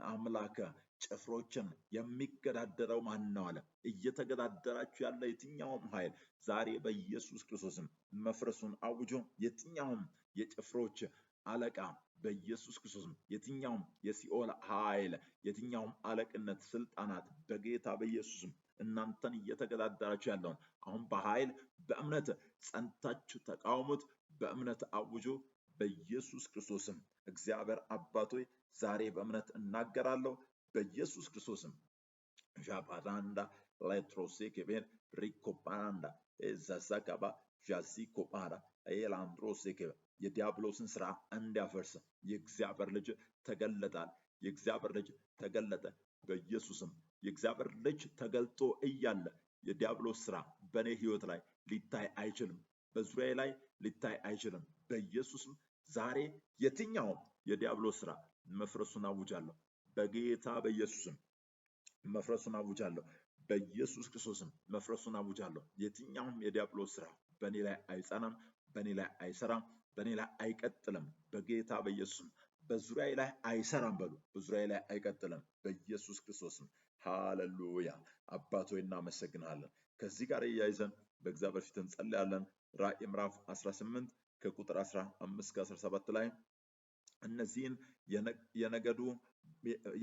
አምላክ ጭፍሮችን የሚገዳደረው ማን ነው አለ። እየተገዳደራችሁ ያለ የትኛውም ኃይል ዛሬ በኢየሱስ ክርስቶስም መፍረሱን አውጆ የትኛውም የጭፍሮች አለቃ በኢየሱስ ክርስቶስም የትኛውም የሲኦል ኃይል የትኛውም አለቅነት ስልጣናት በጌታ በኢየሱስም እናንተን እየተገዳደራችሁ ያለውን አሁን በኃይል በእምነት ጸንታችሁ ተቃውሙት። በእምነት አውጆ በኢየሱስ ክርስቶስም እግዚአብሔር አባቶይ ዛሬ በእምነት እናገራለሁ። በኢየሱስ ክርስቶስም ዣባራንዳ ሌትሮሴኬቤን ሪኮፓንዳ ዛዛጋባ ዣዚኮፓራ ኤላንድሮሴኬቤ የዲያብሎስን ስራ እንዲያፈርስ የእግዚአብሔር ልጅ ተገለጣል። የእግዚአብሔር ልጅ ተገለጠ። በኢየሱስም የእግዚአብሔር ልጅ ተገልጦ እያለ የዲያብሎስ ስራ በእኔ ህይወት ላይ ሊታይ አይችልም። በዙሪያዬ ላይ ሊታይ አይችልም። በኢየሱስም ዛሬ የትኛውም የዲያብሎስ ስራ መፍረሱን አውጃለሁ። በጌታ በኢየሱስም መፍረሱን አውጃለሁ። በኢየሱስ ክርስቶስም መፍረሱን አውጃለሁ። የትኛውም የዲያብሎስ ስራ በእኔ ላይ አይጸናም፣ በእኔ ላይ አይሰራም፣ በእኔ ላይ አይቀጥልም። በጌታ በኢየሱስም በዙሪያዬ ላይ አይሰራም በሉ። በዙሪያዬ ላይ አይቀጥልም በኢየሱስ ክርስቶስም። ሃሌሉያ። አባቶ እናመሰግናለን። ከዚህ ጋር እያይዘን በእግዚአብሔር ፊት እንጸልያለን። ራዕይ ምዕራፍ 18 ከቁጥር 15 እስከ 17 ላይ እነዚህን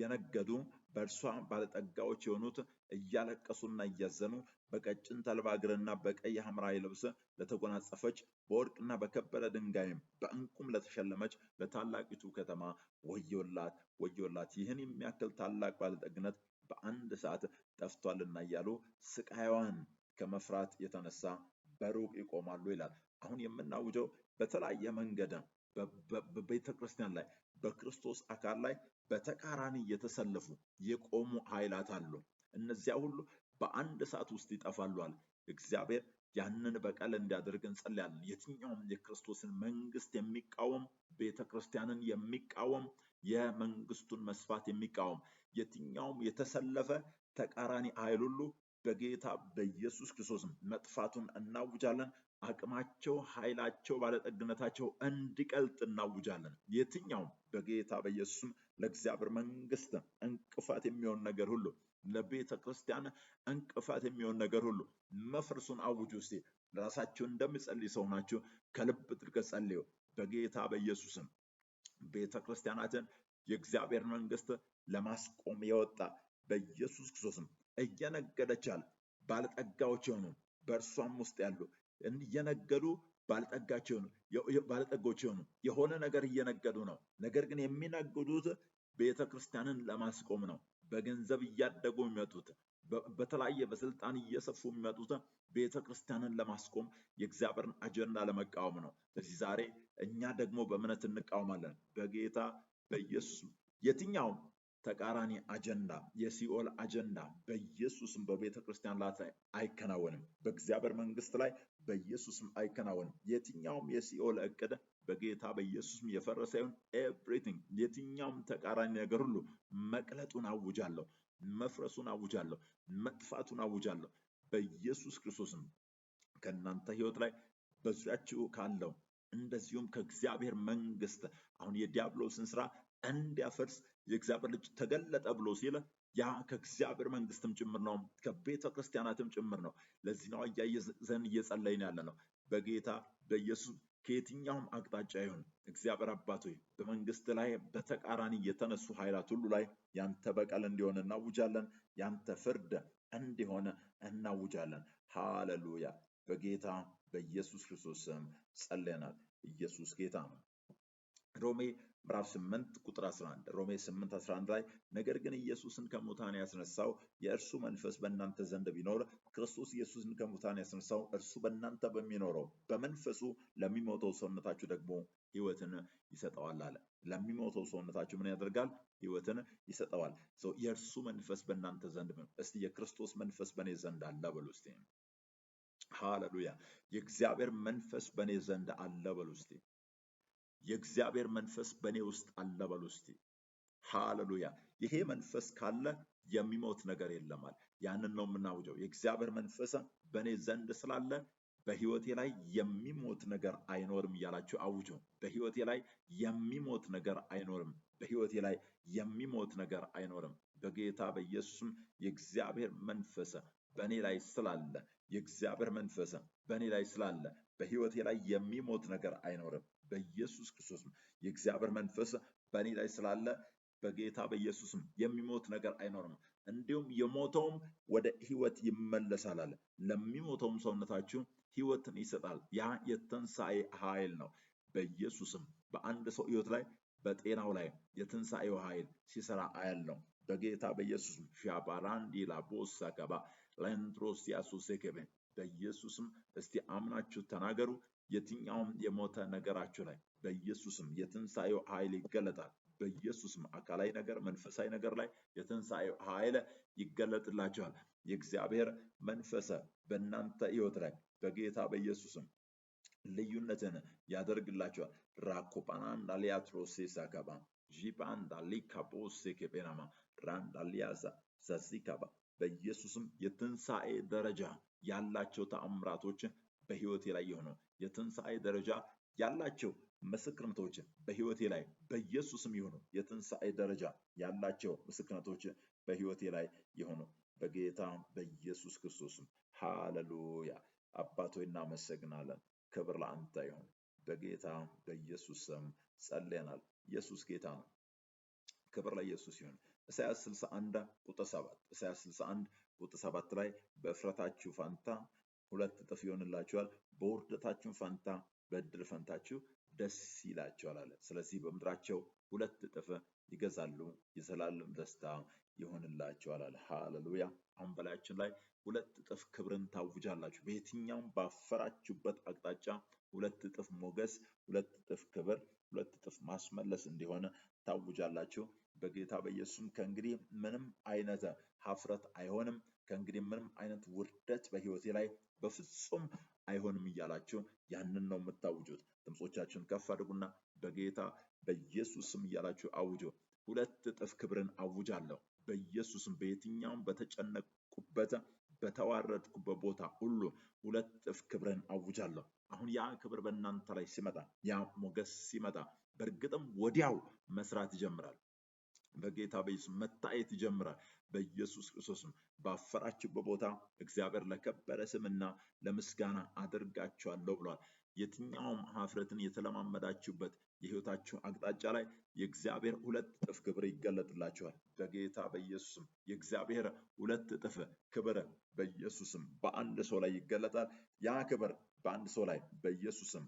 የነገዱ በእርሷ ባለጠጋዎች የሆኑት እያለቀሱና እያዘኑ በቀጭን ተልባ እግርና በቀይ ሐምራዊ ልብስ ለተጎናጸፈች በወርቅና በከበረ ድንጋይም በዕንቁም ለተሸለመች ለታላቂቱ ከተማ ወዮላት ወዮላት፣ ይህን የሚያክል ታላቅ ባለጠግነት በአንድ ሰዓት ጠፍቷልና እያሉ ስቃይዋን ከመፍራት የተነሳ በሩቅ ይቆማሉ ይላል። አሁን የምናውጀው በተለያየ መንገድ በቤተ ክርስቲያን ላይ በክርስቶስ አካል ላይ በተቃራኒ የተሰለፉ የቆሙ ኃይላት አሉ። እነዚያ ሁሉ በአንድ ሰዓት ውስጥ ይጠፋሉ አለ እግዚአብሔር። ያንን በቀል እንዲያደርግ እንጸልያለን። የትኛውም የክርስቶስን መንግስት የሚቃወም ቤተ ክርስቲያንን የሚቃወም የመንግስቱን መስፋት የሚቃወም የትኛውም የተሰለፈ ተቃራኒ ኃይል ሁሉ በጌታ በኢየሱስ ክርስቶስም መጥፋቱን እናውጃለን። አቅማቸው፣ ኃይላቸው፣ ባለጠግነታቸው እንዲቀልጥ እናውጃለን። የትኛውም በጌታ በኢየሱስም ለእግዚአብሔር መንግስት እንቅፋት የሚሆን ነገር ሁሉ፣ ለቤተ ክርስቲያን እንቅፋት የሚሆን ነገር ሁሉ መፍረሱን አውጁ። እስቲ ራሳችሁ እንደሚጸልይ ሰው ናችሁ ከልብ ጥልቀት ጸልዩ። በጌታ በኢየሱስም ቤተ ክርስቲያናትን የእግዚአብሔር መንግስት ለማስቆም የወጣ በኢየሱስ ክርስቶስም እየነገደች ያለ ባለጠጋዎች የሆኑ በእርሷም ውስጥ ያሉ እየነገዱ ባለጠጎች የሆኑ የሆነ ነገር እየነገዱ ነው። ነገር ግን የሚነግዱት ቤተ ክርስቲያንን ለማስቆም ነው። በገንዘብ እያደጉ የሚመጡት በተለያየ በስልጣን እየሰፉ የሚመጡት ቤተ ክርስቲያንን ለማስቆም የእግዚአብሔርን አጀንዳ ለመቃወም ነው። ስለዚህ ዛሬ እኛ ደግሞ በእምነት እንቃወማለን። በጌታ በኢየሱስ የትኛውም ተቃራኒ አጀንዳ የሲኦል አጀንዳ በኢየሱስም በቤተ ክርስቲያን ላይ አይከናወንም። በእግዚአብሔር መንግስት ላይ በኢየሱስም አይከናወንም። የትኛውም የሲኦል እቅድ በጌታ በኢየሱስም የፈረሰ ይሁን። ኤቭሪቲንግ የትኛውም ተቃራኒ ነገር ሁሉ መቅለጡን አውጃለሁ፣ መፍረሱን አውጃለሁ፣ መጥፋቱን አውጃለሁ። በኢየሱስ ክርስቶስም ከእናንተ ህይወት ላይ በዙሪያችሁ ካለው እንደዚሁም ከእግዚአብሔር መንግስት አሁን የዲያብሎስን ስራ እንዲያፈርስ የእግዚአብሔር ልጅ ተገለጠ ብሎ ሲል ያ ከእግዚአብሔር መንግስትም ጭምር ነው፣ ከቤተ ክርስቲያናትም ጭምር ነው። ለዚህ ነው እያየዘን እየጸለይን ያለ ነው። በጌታ በኢየሱስ ከየትኛውም አቅጣጫ ይሁን እግዚአብሔር አባት ሆይ በመንግስት ላይ በተቃራኒ የተነሱ ኃይላት ሁሉ ላይ ያንተ በቀል እንዲሆን እናውጃለን። ያንተ ፍርድ እንዲሆን እናውጃለን። ሃሌሉያ። በጌታ በኢየሱስ ክርስቶስ ስም ጸልየናል። ኢየሱስ ጌታ ነው። ሮሜ ምዕራፍ 8 ቁጥር 11 ሮሜ 8:11 ላይ ነገር ግን ኢየሱስን ከሙታን ያስነሳው የእርሱ መንፈስ በእናንተ ዘንድ ቢኖር ክርስቶስ ኢየሱስን ከሙታን ያስነሳው እርሱ በእናንተ በሚኖረው በመንፈሱ ለሚሞተው ሰውነታችሁ ደግሞ ሕይወትን ይሰጠዋል አለ። ለሚሞተው ሰውነታችሁ ምን ያደርጋል? ሕይወትን ይሰጠዋል። የእርሱ መንፈስ በእናንተ ዘንድ ነው። እስቲ የክርስቶስ መንፈስ በእኔ ዘንድ አለ በሉ እስቲ። ሃሌሉያ። የእግዚአብሔር መንፈስ በእኔ ዘንድ አለ በሉ እስቲ። የእግዚአብሔር መንፈስ በእኔ ውስጥ አለ በሉ እስቲ። ሃሌሉያ። ይሄ መንፈስ ካለ የሚሞት ነገር የለማል። ያንን ነው የምናውጀው። የእግዚአብሔር መንፈስ በእኔ ዘንድ ስላለ በህይወቴ ላይ የሚሞት ነገር አይኖርም እያላችሁ አውጁ። በህይወቴ ላይ የሚሞት ነገር አይኖርም። በህይወቴ ላይ የሚሞት ነገር አይኖርም። በጌታ በኢየሱስም የእግዚአብሔር መንፈስ በእኔ ላይ ስላለ የእግዚአብሔር መንፈስ በእኔ ላይ ስላለ በህይወቴ ላይ የሚሞት ነገር አይኖርም። በኢየሱስ ክርስቶስም የእግዚአብሔር መንፈስ በእኔ ላይ ስላለ በጌታ በኢየሱስም የሚሞት ነገር አይኖርም። እንዲሁም የሞተውም ወደ ህይወት ይመለሳል አለ። ለሚሞተውም ሰውነታችሁ ህይወትን ይሰጣል። ያ የትንሣኤ ኃይል ነው። በኢየሱስም በአንድ ሰው ህይወት ላይ በጤናው ላይ የትንሣኤው ኃይል ሲሰራ አያለው። በጌታ በኢየሱስም ሻባራንዲ ላቦሳ ገባ ለንትሮስ ያሱሴከበ በኢየሱስም እስቲ አምናችሁ ተናገሩ። የትኛውም የሞተ ነገራችሁ ላይ በኢየሱስም የትንሣኤው ኃይል ይገለጣል። በኢየሱስም አካላዊ ነገር መንፈሳዊ ነገር ላይ የትንሣኤው ኃይል ይገለጥላችኋል። የእግዚአብሔር መንፈስ በእናንተ ህይወት ላይ በጌታ በኢየሱስም ልዩነትን ያደርግላችኋል። ራኮፓናንዳ ሊያትሮሴሳ ገባ ጂባንዳ ሊካቦሴ ከቤናማ ራንዳ ሊያዛ ዘዚካባ በኢየሱስም የትንሣኤ ደረጃ ያላቸው ተአምራቶች በህይወቴ ላይ የሆኑ የትንሣኤ ደረጃ ያላቸው ምስክርነቶች በህይወቴ ላይ በኢየሱስም የሆኑ የትንሣኤ ደረጃ ያላቸው ምስክርነቶች በህይወቴ ላይ የሆኑ በጌታ በኢየሱስ ክርስቶስም ሃሌሉያ። አባቶ እናመሰግናለን። ክብር ለአንተ ይሁን። በጌታ በኢየሱስ ስም ጸልየናል። ኢየሱስ ጌታ ነው። ክብር ለኢየሱስ ይሁን። ኢሳይያስ 61 ቁጥር 7 ኢሳይያስ 61 ቁጥር 7 ላይ በእፍረታችሁ ፈንታ 2 እጥፍ ይሆንላችኋል፣ በውርደታችሁ ፈንታ በዕድል ፈንታችሁ ደስ ይላችኋል አለ። ስለዚህ በምድራቸው 2 እጥፍ ይገዛሉ፣ የዘላለም ደስታ ይሆንላችኋል አለ። ሃሌሉያ። አሁን በላያችን ላይ 2 እጥፍ ክብርን ታውጃላችሁ። በየትኛውም ባፈራችሁበት አቅጣጫ 2 እጥፍ ሞገስ፣ 2 እጥፍ ክብር፣ 2 እጥፍ ማስመለስ እንዲሆን ታውጃላችሁ። በጌታ በኢየሱስም ከእንግዲህ ምንም አይነት ሀፍረት አይሆንም። ከእንግዲህ ምንም አይነት ውርደት በህይወቴ ላይ በፍጹም አይሆንም እያላችሁ ያንን ነው የምታውጁት። ድምጾቻችሁን ከፍ አድርጉና በጌታ በኢየሱስም እያላችሁ አውጁ። 2 እጥፍ ክብርን አውጃለሁ። በኢየሱስም በየትኛውም በተጨነቁበት በተዋረድኩበት ቦታ ሁሉ 2 እጥፍ ክብርን አውጃለሁ። አሁን ያ ክብር በእናንተ ላይ ሲመጣ፣ ያ ሞገስ ሲመጣ በእርግጥም ወዲያው መስራት ይጀምራል። በጌታ በኢየሱስ መታየት ይጀምራል። በኢየሱስ ክርስቶስም ባፈራችሁበት ቦታ እግዚአብሔር ለከበረ ስምና ለምስጋና አደርጋችኋለሁ ብሏል። የትኛውም ሀፍረትን የተለማመዳችሁበት የህይወታችሁ አቅጣጫ ላይ የእግዚአብሔር 2 እጥፍ ክብር ይገለጥላችኋል። በጌታ በኢየሱስም የእግዚአብሔር 2 እጥፍ ክብር በኢየሱስም በአንድ ሰው ላይ ይገለጣል። ያ ክብር በአንድ ሰው ላይ በኢየሱስም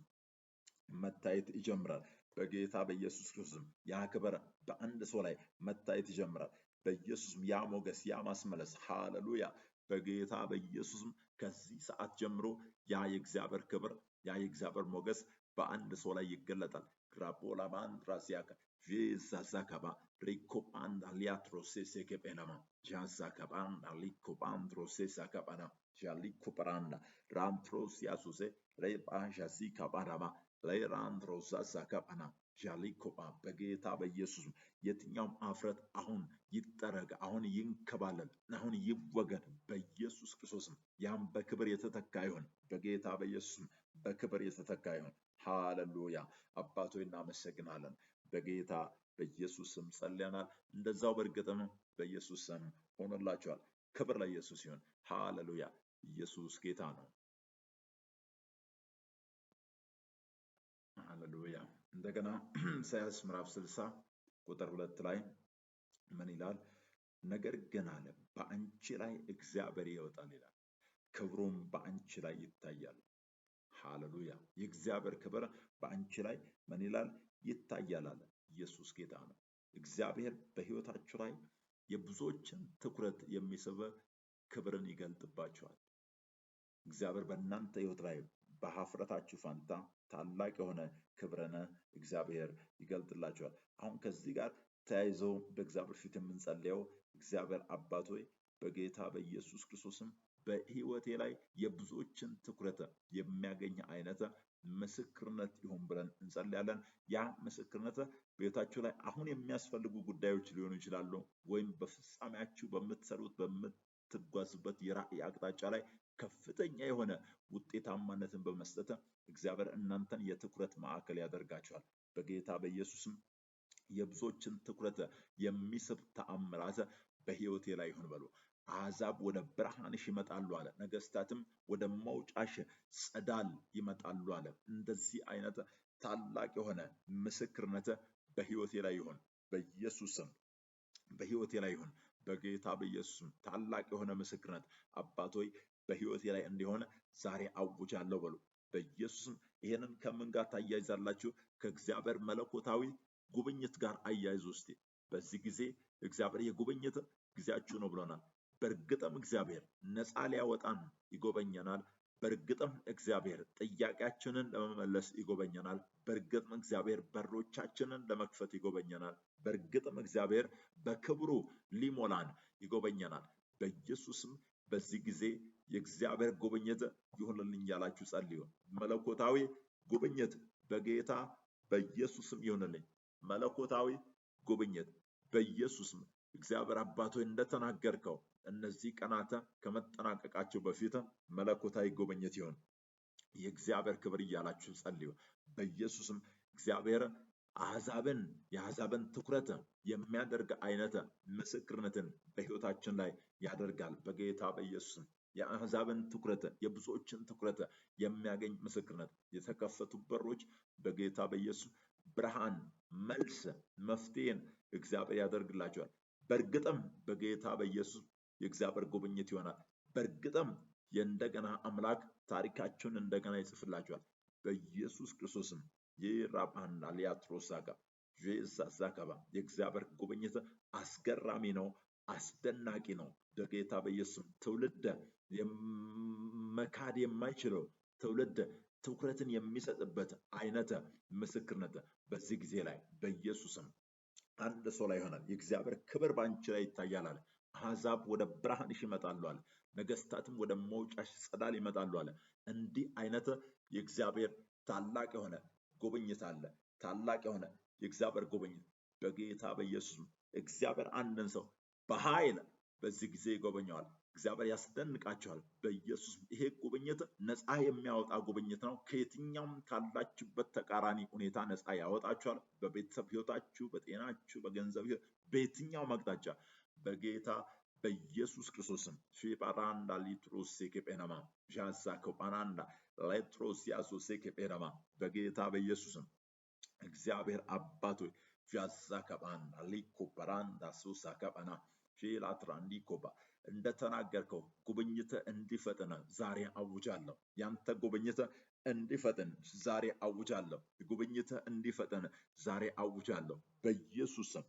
መታየት ይጀምራል። በጌታ በኢየሱስ ክርስቶስም ያ ክብር በአንድ ሰው ላይ መታየት ይጀምራል። በኢየሱስም ያ ሞገስ፣ ያ ማስመለስ ሃሌሉያ። በጌታ በኢየሱስም ከዚህ ሰዓት ጀምሮ ያ የእግዚአብሔር ክብር፣ ያ የእግዚአብሔር ሞገስ በአንድ ሰው ላይ ይገለጣል። ግራቦላ ባንድራሲያካ ቪዛዛካባ ሪኮፓንዳ ሊያትሮሴሴ ከቤናማ ጃዛካባንዳ ሊኮፓንድሮሴሳ ካባና ጃሊኮፓራንዳ ራንትሮሲያሱሴ ሬባዣዚ ካባራባ ለራንድሮዛዛ ካባና ጃሊኮፓ በጌታ በኢየሱስ የትኛውም አፍረት አሁን ይጠረግ፣ አሁን ይንከባለል፣ አሁን ይወገድ በኢየሱስ ክርስቶስም። ያም በክብር የተተካ ይሁን በጌታ በኢየሱስም። በክብር የተተካ ይሁን። ሃሌሉያ። አባት ሆይ እናመሰግናለን። በጌታ በኢየሱስ ስም ጸልየናል። እንደዛው በእርግጥም በኢየሱስ ስም ሆኖላችኋል። ክብር ለኢየሱስ ይሁን። ሃሌሉያ። ኢየሱስ ጌታ ነው። ሃሌሉያ። እንደገና ኢሳይያስ ምዕራፍ 60 ቁጥር 2 ላይ ምን ይላል? ነገር ግን አለ በአንቺ ላይ እግዚአብሔር ይወጣል ይላል፣ ክብሩም በአንቺ ላይ ይታያል። ሃሌሉያ። የእግዚአብሔር ክብር በአንቺ ላይ ምን ይላል? ይታያል አለ። ኢየሱስ ጌታ ነው። እግዚአብሔር በሕይወታችሁ ላይ የብዙዎችን ትኩረት የሚስብ ክብርን ይገልጥባችኋል። እግዚአብሔር በእናንተ ሕይወት ላይ በሀፍረታችሁ ፋንታ ታላቅ የሆነ ክብርን እግዚአብሔር ይገልጥላችኋል። አሁን ከዚህ ጋር ተያይዞ በእግዚአብሔር ፊት የምንጸልየው እግዚአብሔር አባት ሆይ በጌታ በኢየሱስ ክርስቶስም በሕይወቴ ላይ የብዙዎችን ትኩረት የሚያገኝ አይነት ምስክርነት ይሁን ብለን እንጸልያለን። ያ ምስክርነት በሕይወታችሁ ላይ አሁን የሚያስፈልጉ ጉዳዮች ሊሆኑ ይችላሉ፣ ወይም በፍጻሜያችሁ በምትሰሩት በምትጓዙበት የራእይ አቅጣጫ ላይ ከፍተኛ የሆነ ውጤታማነትን በመስጠት እግዚአብሔር እናንተን የትኩረት ማዕከል ያደርጋችኋል። በጌታ በኢየሱስም የብዙዎችን ትኩረት የሚስብ ተአምራት በሕይወቴ ላይ ይሁን በሉ። አሕዛብ ወደ ብርሃንሽ ይመጣሉ አለ፣ ነገስታትም ወደ መውጫሽ ጸዳል ይመጣሉ አለ። እንደዚህ አይነት ታላቅ የሆነ ምስክርነት በሕይወቴ ላይ ይሁን በኢየሱስም፣ በሕይወቴ ላይ ይሁን በጌታ በኢየሱስም። ታላቅ የሆነ ምስክርነት አባት ሆይ በሕይወቴ ላይ እንዲሆን ዛሬ አውጃለሁ በሉ በኢየሱስም። ይሄንን ከምን ጋር ታያይዛላችሁ? ከእግዚአብሔር መለኮታዊ ጉብኝት ጋር አያይዙ እስቲ። በዚህ ጊዜ እግዚአብሔር የጉብኝት ጊዜያችሁ ነው ብሎናል። በእርግጥም እግዚአብሔር ነፃ ሊያወጣን ይጎበኘናል። በእርግጥም እግዚአብሔር ጥያቄያችንን ለመመለስ ይጎበኘናል። በእርግጥም እግዚአብሔር በሮቻችንን ለመክፈት ይጎበኘናል። በእርግጥም እግዚአብሔር በክብሩ ሊሞላን ይጎበኘናል። በኢየሱስም በዚህ ጊዜ የእግዚአብሔር ጉብኝት ይሁንልኝ ያላችሁ ጸልዩ። መለኮታዊ ጉብኝት በጌታ በኢየሱስም ይሁንልኝ። መለኮታዊ ጉብኝት በኢየሱስም። እግዚአብሔር አባት ሆይ እንደተናገርከው እነዚህ ቀናት ከመጠናቀቃቸው በፊት መለኮታዊ ጉብኝት ይሁን፣ የእግዚአብሔር ክብር እያላችሁ ጸልዩ በኢየሱስም። እግዚአብሔር የአሕዛብን ትኩረት የሚያደርግ አይነት ምስክርነትን በሕይወታችን ላይ ያደርጋል በጌታ በኢየሱስም። የአሕዛብን ትኩረት፣ የብዙዎችን ትኩረት የሚያገኝ ምስክርነት፣ የተከፈቱ በሮች በጌታ በኢየሱስ ብርሃን፣ መልስ፣ መፍትሄን እግዚአብሔር ያደርግላቸዋል። በእርግጥም በጌታ በኢየሱስ የእግዚአብሔር ጉብኝት ይሆናል። በእርግጥም የእንደገና አምላክ ታሪካችሁን እንደገና ይጽፍላችኋል በኢየሱስ ክርስቶስም። ይራባና ሊያትሮሳጋ ጄዛዛከባ የእግዚአብሔር ጉብኝት አስገራሚ ነው፣ አስደናቂ ነው በጌታ በኢየሱስ። ትውልድ መካድ የማይችለው ትውልድ ትኩረትን የሚሰጥበት አይነት ምስክርነት በዚህ ጊዜ ላይ በኢየሱስም አንድ ሰው ላይ ይሆናል። የእግዚአብሔር ክብር በአንቺ ላይ ይታያል አለ። አሕዛብ ወደ ብርሃንሽ ይመጣሉ አለ፣ ነገስታትም ወደ መውጫሽ ጸዳል ይመጣሉ አለ። እንዲህ አይነት የእግዚአብሔር ታላቅ የሆነ ጉብኝት አለ። ታላቅ የሆነ የእግዚአብሔር ጉብኝት በጌታ በኢየሱስ። እግዚአብሔር አንድን ሰው በኃይል በዚህ ጊዜ ይጎበኘዋል። እግዚአብሔር ያስደንቃችኋል በኢየሱስ። ይሄ ጉብኝት ነፃ የሚያወጣ ጉብኝት ነው። ከየትኛውም ካላችሁበት ተቃራኒ ሁኔታ ነፃ ያወጣችኋል። በቤተሰብ ሕይወታችሁ፣ በጤናችሁ፣ በገንዘብ ሕይወት፣ በየትኛውም አቅጣጫ በጌታ በኢየሱስ ክርስቶስም ሺጳራንዳ ሊትሮስ ሴኬጴነማ ዣዛ ኮጳናንዳ ሌትሮስ ያሶ ሴኬጴነማ በጌታ በኢየሱስም እግዚአብሔር አባቶች ዣዛ ከጳንዳ ሊኮፐራንዳ ሶሳ ከጳና ሼላትራንዲኮባ እንደተናገርከው ጉብኝት እንዲፈጥን ዛሬ አውጃለሁ። ያንተ ጉብኝት እንዲፈጥን ዛሬ አውጃለሁ። ጉብኝት እንዲፈጥን ዛሬ አውጃለሁ በኢየሱስም።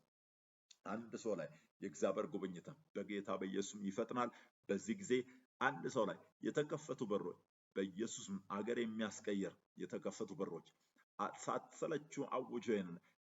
አንድ ሰው ላይ የእግዚአብሔር ጉብኝት በጌታ በኢየሱስ ይፈጥናል። በዚህ ጊዜ አንድ ሰው ላይ የተከፈቱ በሮች በኢየሱስ አገር የሚያስቀይር የተከፈቱ በሮች ሳትሰለቹ አውጆ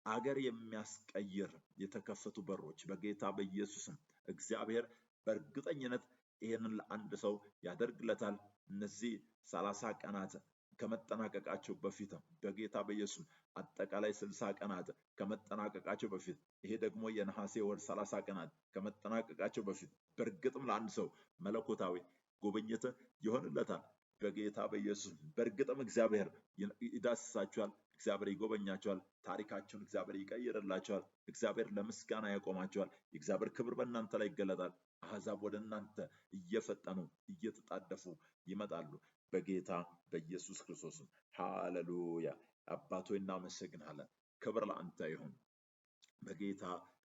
አገር የሚያስቀይር የተከፈቱ በሮች በጌታ በኢየሱስም እግዚአብሔር በእርግጠኝነት ይሄንን ለአንድ ሰው ያደርግለታል። እነዚህ 30 ቀናት ከመጠናቀቃቸው በፊት በጌታ በኢየሱስ አጠቃላይ 60 ቀናት ከመጠናቀቃቸው በፊት ይሄ ደግሞ የነሐሴ ወር 30 ቀናት ከመጠናቀቃቸው በፊት በእርግጥም ለአንድ ሰው መለኮታዊ ጉብኝት ይሆንለታል። በጌታ በኢየሱስ በእርግጥም እግዚአብሔር ይዳስሳችኋል። እግዚአብሔር ይጎበኛችኋል። ታሪካችሁን እግዚአብሔር ይቀይርላችኋል። እግዚአብሔር ለምስጋና ያቆማችኋል። የእግዚአብሔር ክብር በእናንተ ላይ ይገለጣል። አሕዛብ ወደ እናንተ እየፈጠኑ እየተጣደፉ ይመጣሉ በጌታ በኢየሱስ ክርስቶስ። ሃሌሉያ። አባት ሆይ እናመሰግንሃለን። ክብር ለአንተ ይሁን። በጌታ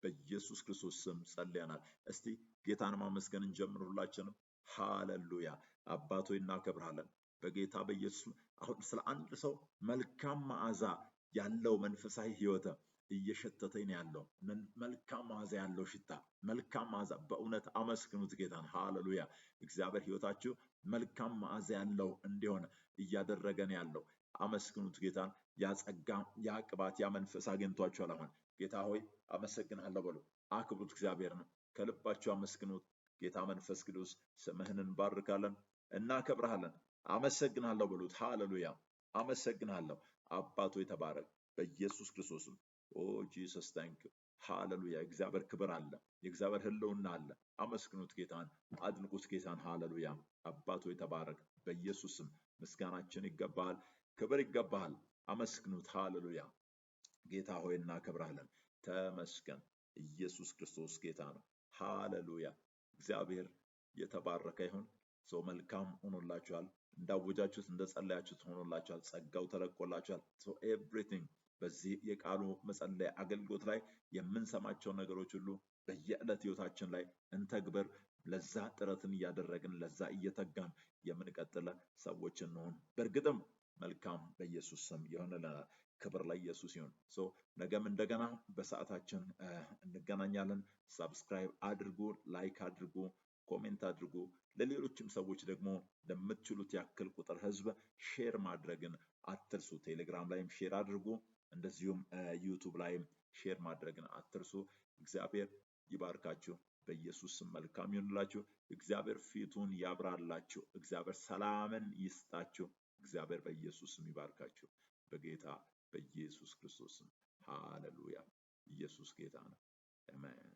በኢየሱስ ክርስቶስ ስም ጸልየናል። እስቲ ጌታን ማመስገን እንጀምር ሁላችንም። ሃሌሉያ። አባት ሆይ እናከብርሃለን በጌታ በኢየሱስ። አሁን ስለ አንድ ሰው መልካም መዓዛ ያለው መንፈሳዊ ህይወት እየሸተተኝ ነው ያለው። መልካም መዓዛ ያለው ሽታ፣ መልካም መዓዛ። በእውነት አመስግኑት ጌታን። ሃሌሉያ። እግዚአብሔር ህይወታችሁ መልካም መዓዛ ያለው እንዲሆን እያደረገ ነው ያለው። አመስግኑት ጌታን። ያ ጸጋ፣ ያ ቅባት፣ ያ መንፈስ አግኝቷችኋል። አሁን ጌታ ሆይ አመሰግናለሁ በሉ። አክብሩት እግዚአብሔርን። ከልባችሁ አመስግኑት። ጌታ መንፈስ ቅዱስ ስምህን እንባርካለን፣ እናከብርሃለን። አመሰግናለሁ በሉት። ሃሌሉያ። አመሰግናለሁ አባቶ የተባረክ በኢየሱስ ክርስቶስም። ኦ ጂሰስ ታንክ ዩ። ሃሌሉያ። እግዚአብሔር ክብር አለ፣ የእግዚአብሔር ህልውና አለ። አመስግኑት ጌታን፣ አድንቁት ጌታን። ሃሌሉያ። አባቶ የተባረክ በኢየሱስም። ምስጋናችን ይገባሃል፣ ክብር ይገባሃል። አመስግኑት። ሃሌሉያ። ጌታ ሆይ እናከብርሃለን። ተመስገን። ኢየሱስ ክርስቶስ ጌታ ነው። ሃሌሉያ። እግዚአብሔር የተባረከ ይሁን። ሰው መልካም ሆኖላችኋል። እንዳወጃችሁት እንደጸለያችሁት ሆኖላችኋል። ጸጋው ተለቆላችኋል። ሶ ኤቭሪቲንግ በዚህ የቃሉ መጸለይ አገልግሎት ላይ የምንሰማቸው ነገሮች ሁሉ በየዕለት ህይወታችን ላይ እንተግብር። ለዛ ጥረትን እያደረግን ለዛ እየተጋን የምንቀጥለ ሰዎች እንሆን። በእርግጥም መልካም በኢየሱስ ስም ይሆንልናል። ክብር ለኢየሱስ ይሁን። ሶ ነገም እንደገና በሰዓታችን እንገናኛለን። ሰብስክራይብ አድርጉ፣ ላይክ አድርጉ፣ ኮሜንት አድርጉ። ለሌሎችም ሰዎች ደግሞ ለምትችሉት ያክል ቁጥር ህዝብ ሼር ማድረግን አትርሱ። ቴሌግራም ላይም ሼር አድርጉ፣ እንደዚሁም ዩቱብ ላይም ሼር ማድረግን አትርሱ። እግዚአብሔር ይባርካችሁ። በኢየሱስ ስም መልካም ይሁንላችሁ። እግዚአብሔር ፊቱን ያብራላችሁ። እግዚአብሔር ሰላምን ይስጣችሁ። እግዚአብሔር በኢየሱስ ስም ይባርካችሁ። በጌታ በኢየሱስ ክርስቶስ ስም። ሃሌሉያ። ኢየሱስ ጌታ ነው። አሜን።